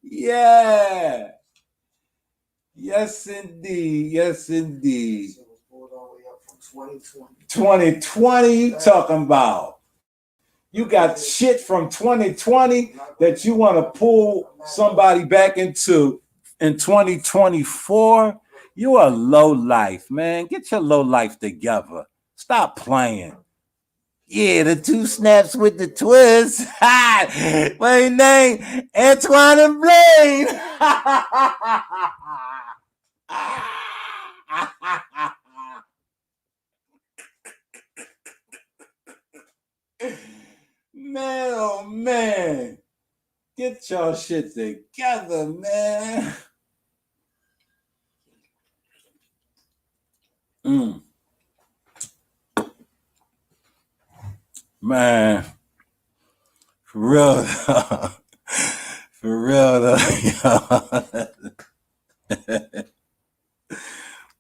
Yeah. Yes, indeed. 2020, you talking about? You got shit from 2020 that you want to pull somebody back into in 2024. You a low life, man. Get your low life together. Stop playing. Yeah, the two snaps with the twist. My name, Antoine and Blaine. Man, oh man. Get your shit together, man. Man, for real. For real though.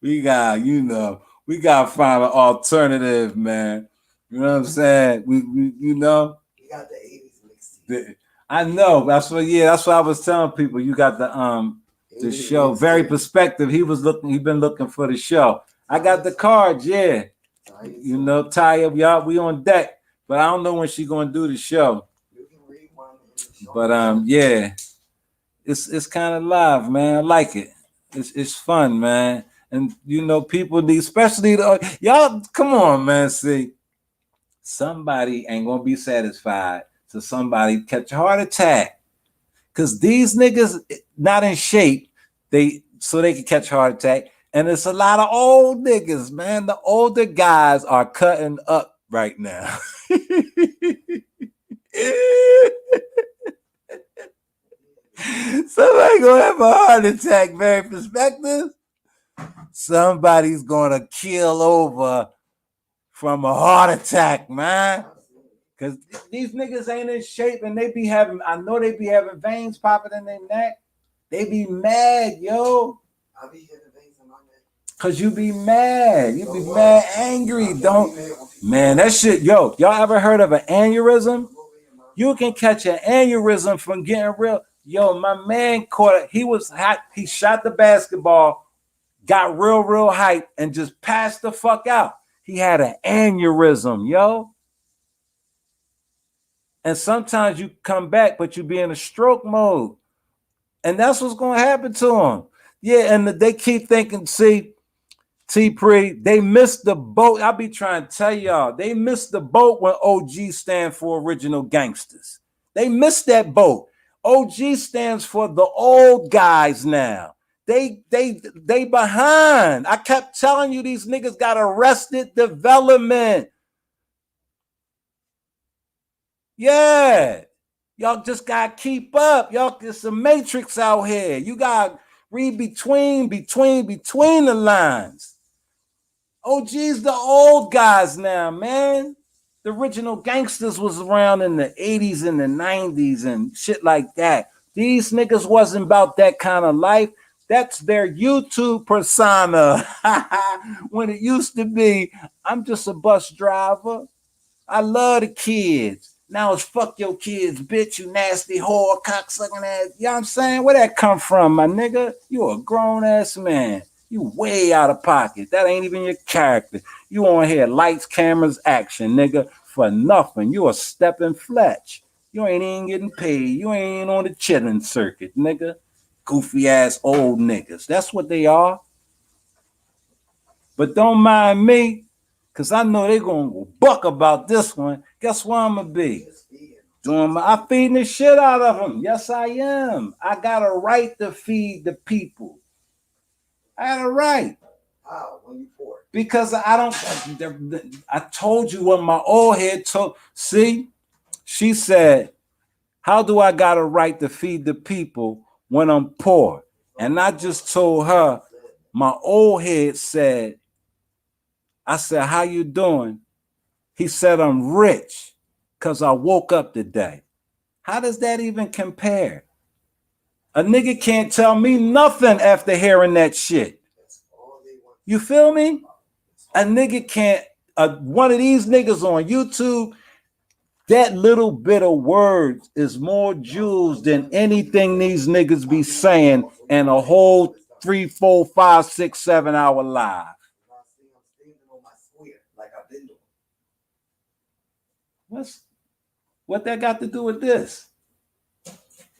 we got, we gotta find an alternative, man. You know what I'm saying? We You got the 80s mixtape. I know. That's what I was telling people. You got the show. Very perspective. He been looking for the show. I got the cards, yeah. Taya, y'all, we on deck. But I don't know when she gonna do the show. You can read one in the show. But yeah. It's kind of live, man. I like it. It's fun, man. And people need, especially y'all. Come on, man. See, somebody ain't gonna be satisfied till somebody catch a heart attack. Cause these niggas not in shape. So they can catch a heart attack. And it's a lot of old niggas, man. The older guys are cutting up right now. Somebody gonna have a heart attack, very perspective. Somebody's gonna kill over from a heart attack, man. Cause these niggas ain't in shape and I know they be having veins popping in their neck. They be mad, yo. I be having veins in my neck. Cause you be mad. You be mad, angry. Man, that shit, yo, y'all ever heard of an aneurysm? You can catch an aneurysm from getting real. Yo, my man caught it. He was hot. He shot the basketball, got real hype, and just passed the fuck out. He had an aneurysm, yo. And sometimes you come back, but you be in a stroke mode. And that's what's going to happen to him. Yeah, and they keep thinking, see, T-Pre, they missed the boat. I be trying to tell y'all, they missed the boat when OG stand for original gangsters. They missed that boat. OG stands for the old guys now. They behind. I kept telling you these niggas got arrested development. Yeah. Y'all just gotta keep up. Y'all, it's a matrix out here. You gotta read between the lines. OG's the old guys now, man. The original gangsters was around in the 80s and the 90s and shit like that. These niggas wasn't about that kind of life. That's their YouTube persona. When it used to be, I'm just a bus driver. I love the kids. Now it's fuck your kids, bitch, you nasty whore, cocksucking ass. You know what I'm saying? Where that come from, my nigga? You a grown-ass man. You way out of pocket. That ain't even your character. You on here, lights, cameras, action, nigga, for nothing. You a stepping Fletch. You ain't even getting paid. You ain't on the chilling circuit, nigga. Goofy ass old niggas. That's what they are. But don't mind me, because I know they're going to buck about this one. Guess what I'm going to be? I'm feeding the shit out of them. Yes, I am. I got a right to feed the people. I had a right. How? When you poor? Because I told you what my old head told. See, she said, how do I got a right to feed the people when I'm poor? And I just told her, my old head said, I said, how you doing? He said, I'm rich because I woke up today. How does that even compare? A nigga can't tell me nothing after hearing that shit. You feel me? A nigga can't, one of these niggas on YouTube, that little bit of words is more jewels than anything these niggas be saying in a whole 3, 4, 5, 6, 7 hour live. What that got to do with this?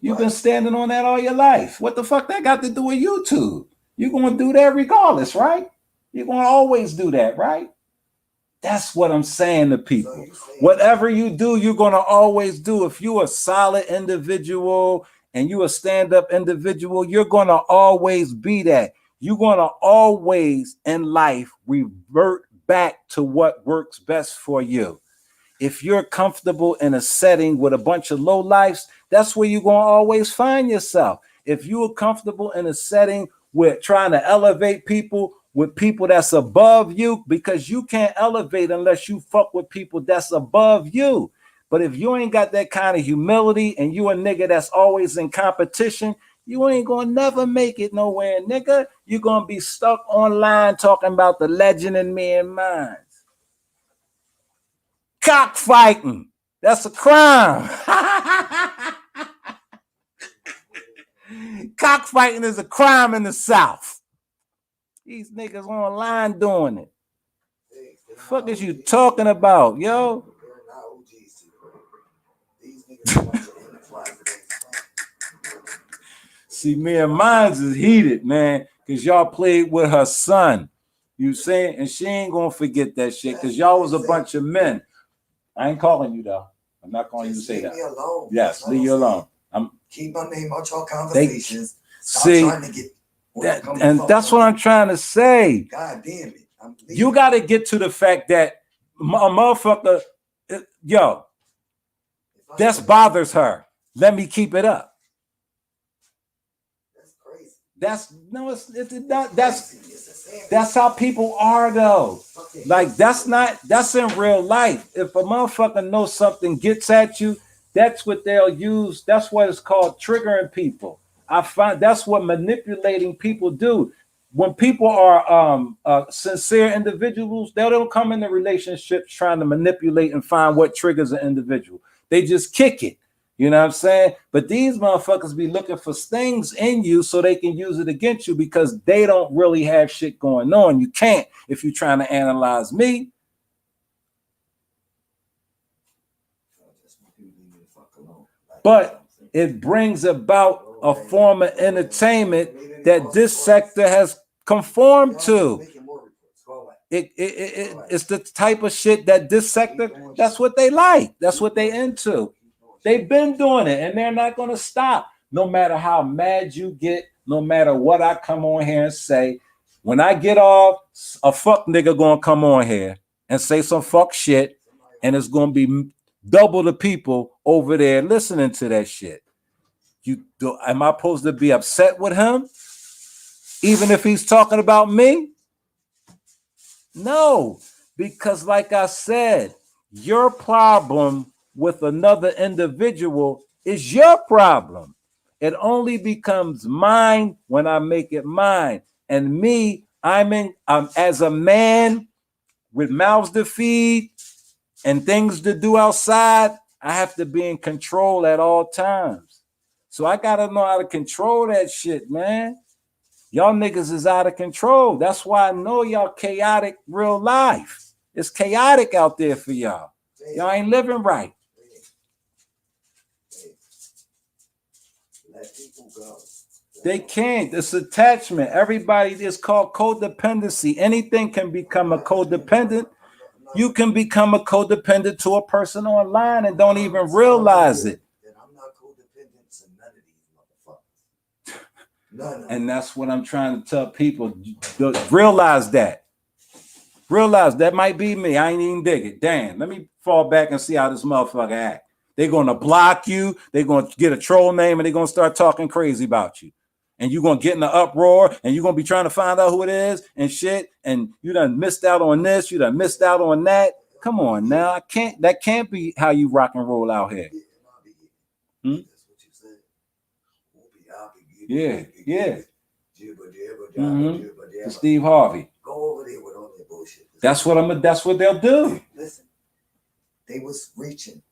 You've been standing on that all your life. What the fuck that got to do with YouTube? You're going to do that regardless, right? You're going to always do that, right? That's what I'm saying to people. Whatever you do, you're going to always do. If you're a solid individual and you're a stand-up individual, you're going to always be that. You're going to always in life revert back to what works best for you. If you're comfortable in a setting with a bunch of low lifes, that's where you're going to always find yourself. If you are comfortable in a setting with trying to elevate people with people that's above you, because you can't elevate unless you fuck with people that's above you. But if you ain't got that kind of humility and you a nigga that's always in competition, you ain't gonna never make it nowhere, nigga. You're gonna be stuck online talking about the legend in me and mine. Cockfighting. That's a crime. Cockfighting is a crime in the South. These niggas online doing it. The fuck is you talking about, yo? See, me and mines is heated, man, because y'all played with her son. You saying? And she ain't gonna forget that shit, because y'all was a bunch of men. I ain't calling you though. I'm not calling you to say that. Leave me alone. Yes, leave you alone. I'm keep my name out your conversations. See, trying to get that, and that's what I'm trying to say. God damn it. You got to get to the fact that a motherfucker, yo, this bothers her. Let me keep it up. That's crazy. That's no, it's not. That's how people are though. Like that's in real life. If a motherfucker knows something gets at you, that's what they'll use. That's what it's called triggering people. I find that's what manipulating people do. When people are sincere individuals, they don't come into relationships trying to manipulate and find what triggers an individual. They just kick it. You know what I'm saying? But these motherfuckers be looking for things in you so they can use it against you, because they don't really have shit going on. You can't if you're trying to analyze me. But it brings about a form of entertainment that this sector has conformed to. It's the type of shit that this sector, that's what they like. That's what they into. They've been doing it and they're not going to stop. No matter how mad you get, no matter what I come on here and say, when I get off, a fuck nigga going to come on here and say some fuck shit, and it's going to be double the people over there listening to that shit. Am I supposed to be upset with him? Even if he's talking about me? No, because like I said, your problem with another individual is your problem. It only becomes mine when I make it mine. And me, I'm as a man with mouths to feed and things to do outside, I have to be in control at all times. So I gotta know how to control that shit, man. Y'all niggas is out of control. That's why I know y'all chaotic real life. It's chaotic out there for y'all. Y'all ain't living right. Let people go. They can't. It's attachment. Everybody is called codependency. Anything can become a codependent. You can become a codependent to a person online and don't even realize it. I'm not codependent to none of these motherfuckers. And that's what I'm trying to tell people. Realize that. Realize that might be me. I ain't even dig it. Damn, let me fall back and see how this motherfucker act. They're going to block you. They're going to get a troll name and they're going to start talking crazy about you. And you're going to get in the uproar and you're going to be trying to find out who it is and shit. And you done missed out on this. You done missed out on that. Come on now. That can't be how you rock and roll out here. Yeah. To Steve Harvey. Go over there with all that bullshit. That's what they'll do. Listen, they was reaching.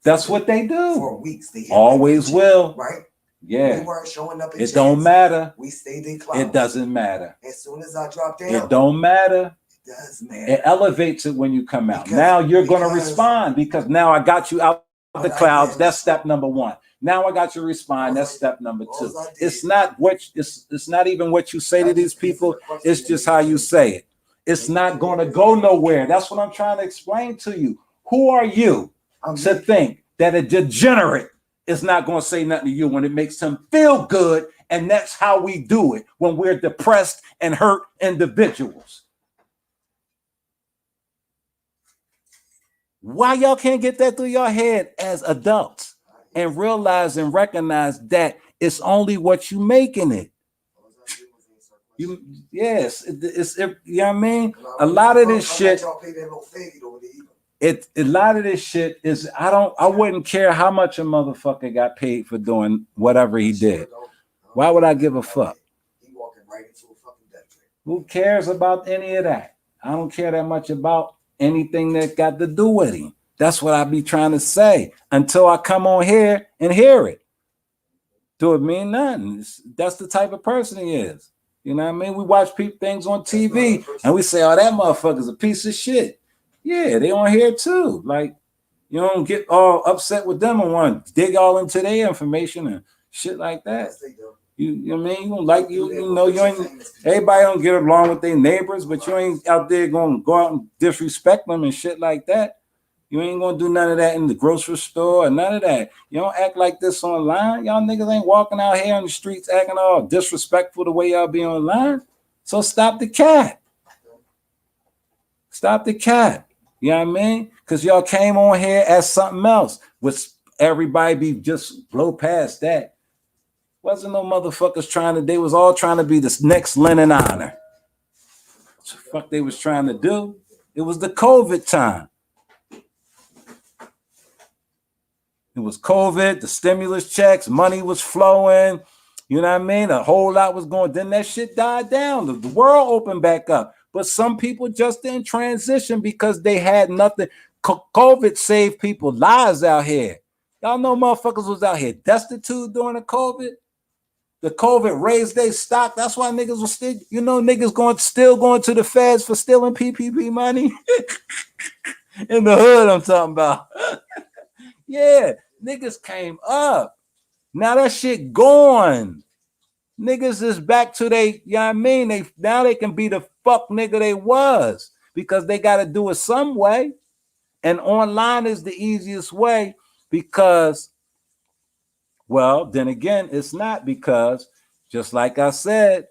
That's what they do. For weeks. They always will. Right? Yeah. We weren't showing up. It don't matter. We stayed in class. It doesn't matter. As soon as I dropped down. It don't matter. It does matter. It elevates it when you come out. Now you're going to respond because now I got you out of the clouds. That's step number one. Now I got you to respond. That's step number two. It's not it's not even what you say to these people. It's just how you say it. It's not going to go nowhere. That's what I'm trying to explain to you. Who are you to think that a degenerate is not going to say nothing to you when it makes him feel good? And that's how we do it when we're depressed and hurt individuals. Why y'all can't get that through your head as adults and realize and recognize that it's only what you making it? Yes, you know what I mean? A lot of this shit. A lot of this shit is I wouldn't care how much a motherfucker got paid for doing whatever he did. Why would I give a fuck? Who cares about any of that? I don't care that much about anything that got to do with him. That's what I be trying to say until I come on here and hear it. Do it mean nothing? That's the type of person he is. You know what I mean? We watch things on TV and we say, oh, that motherfucker's a piece of shit. Yeah, they on here too. Like, you don't get all upset with them and want to dig all into their information and shit like that. You know what I mean? You don't like you know, you ain't everybody don't get along with their neighbors, but you ain't out there going to go out and disrespect them and shit like that. You ain't gonna do none of that in the grocery store or none of that. You don't act like this online. Y'all niggas ain't walking out here on the streets acting all disrespectful the way y'all be online. So stop the cat. Stop the cat. You know what I mean? Because y'all came on here as something else, which everybody be just blow past that. Wasn't no motherfuckers they was all trying to be this next Lennon honor. What the fuck they was trying to do? It was the COVID time. It was COVID, the stimulus checks, money was flowing. You know what I mean? A whole lot was going. Then that shit died down. The world opened back up. But some people just didn't transition because they had nothing. COVID saved people's lives out here. Y'all know motherfuckers was out here destitute during the COVID. The COVID raised their stock. That's why niggas was still, you know, niggas still going to the feds for stealing PPP money. In the hood, I'm talking about. Yeah, niggas came up. Now that shit gone. Niggas is back to you know what I mean? Now they can be the fuck nigga they was because they got to do it some way. And online is the easiest way because, well, then again, it's not because, just like I said,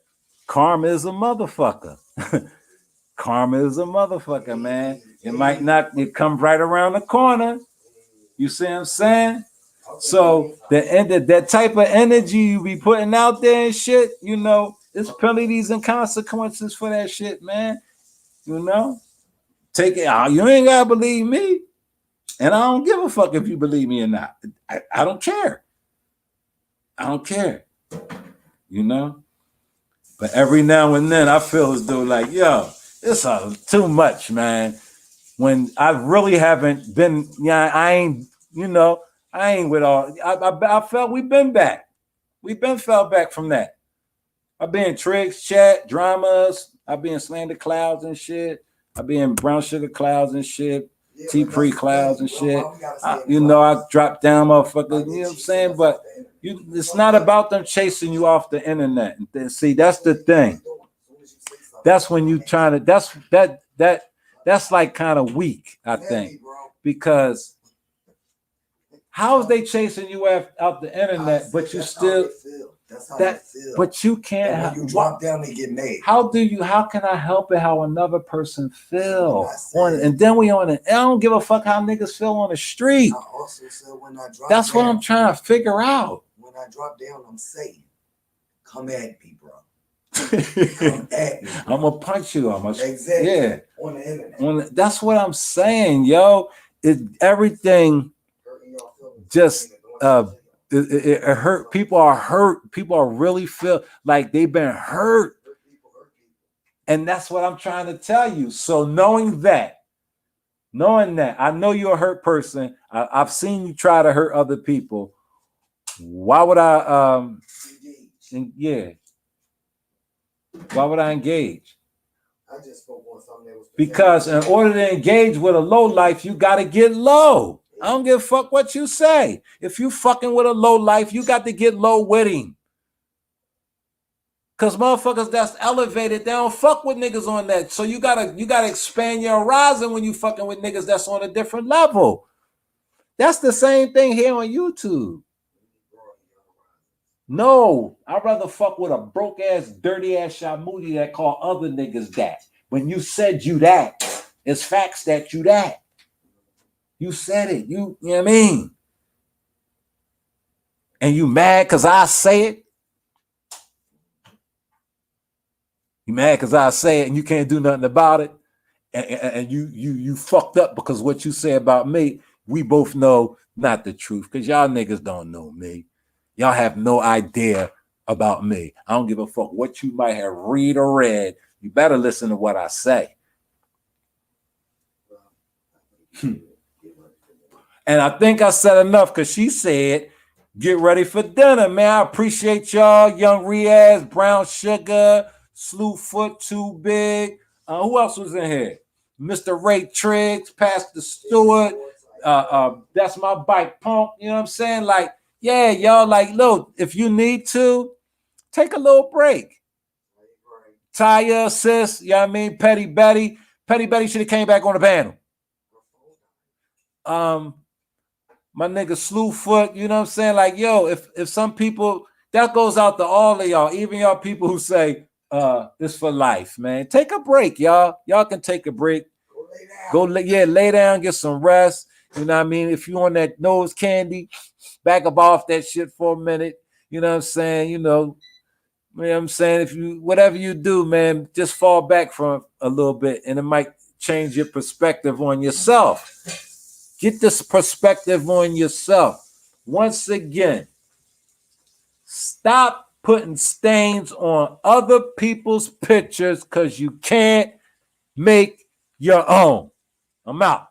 karma is a motherfucker. Karma is a motherfucker, man. It comes right around the corner. You see what I'm saying? So that type of energy you be putting out there and shit, you know, it's penalties and consequences for that shit, man. You know, take it out. You ain't gotta believe me, and I don't give a fuck if you believe me or not. I don't care. I don't care. You know, but every now and then I feel as though like, yo, it's too much, man. When I really haven't been, I ain't, you know. I ain't with all. I felt we've been back. We've been fell back from that. I've been tricks, chat, dramas. I've been slander clouds and shit. I've been brown sugar clouds and shit. T-pre clouds and shit. You know, I dropped down, motherfucker. You know what I'm saying? But it's not about them chasing you off the internet. See, that's the thing. That's when you trying to. That's like kind of weak, I think, because. How is they chasing you out the internet, but you still but you can't. And when you drop down, they get mad. How can I help it how another person feel? And then I don't give a fuck how niggas feel on the street. I also said when I drop That's down, what I'm trying to figure out. When I drop down, I'm saying, come at me, bro. Come at me, bro. I'm gonna punch you. Exactly. Yeah. On the internet. That's what I'm saying, yo. Everything. Just it hurt. People are hurt. People are really feel like they've been hurt, and that's what I'm trying to tell you. So knowing that, I know you're a hurt person. I've seen you try to hurt other people. Why would I? Why would I engage? I just spoke on something that was because in order to engage with a low life, you got to get low. I don't give a fuck what you say. If you fucking with a low life, you got to get low with him. Cause motherfuckers that's elevated, they don't fuck with niggas on that. So you gotta expand your horizon when you fucking with niggas that's on a different level. That's the same thing here on YouTube. No, I'd rather fuck with a broke ass, dirty ass Shamoody that call other niggas that. When you said you that, it's facts that you that. You said it. You know what I mean? And you mad because I say it? You mad because I say it and you can't do nothing about it? And you fucked up because what you say about me, we both know not the truth, because y'all niggas don't know me. Y'all have no idea about me. I don't give a fuck what you might have read or read. You better listen to what I say. And I think I said enough, because she said, get ready for dinner, man. I appreciate y'all. Young Riaz, Brown Sugar, Slewfoot, Too Big. Who else was in here? Mr. Ray Triggs, Pastor Stewart. That's my bike punk. You know what I'm saying? Like, yeah, y'all, like, look, if you need to, take a little break. Taya, sis, you know what I mean? Petty Betty. Petty Betty should have came back on the panel. My nigga Slewfoot, you know what I'm saying? Like, yo, if some people, that goes out to all of y'all, even y'all people who say, this for life, man. Take a break, y'all. Y'all can take a break. Lay down, get some rest. You know what I mean? If you on that nose candy, back up off that shit for a minute. You know what I'm saying? You know what I'm saying? If you, whatever you do, man, just fall back from a little bit, and it might change your perspective on yourself. Get this perspective on yourself. Once again, stop putting stains on other people's pictures because you can't make your own. I'm out.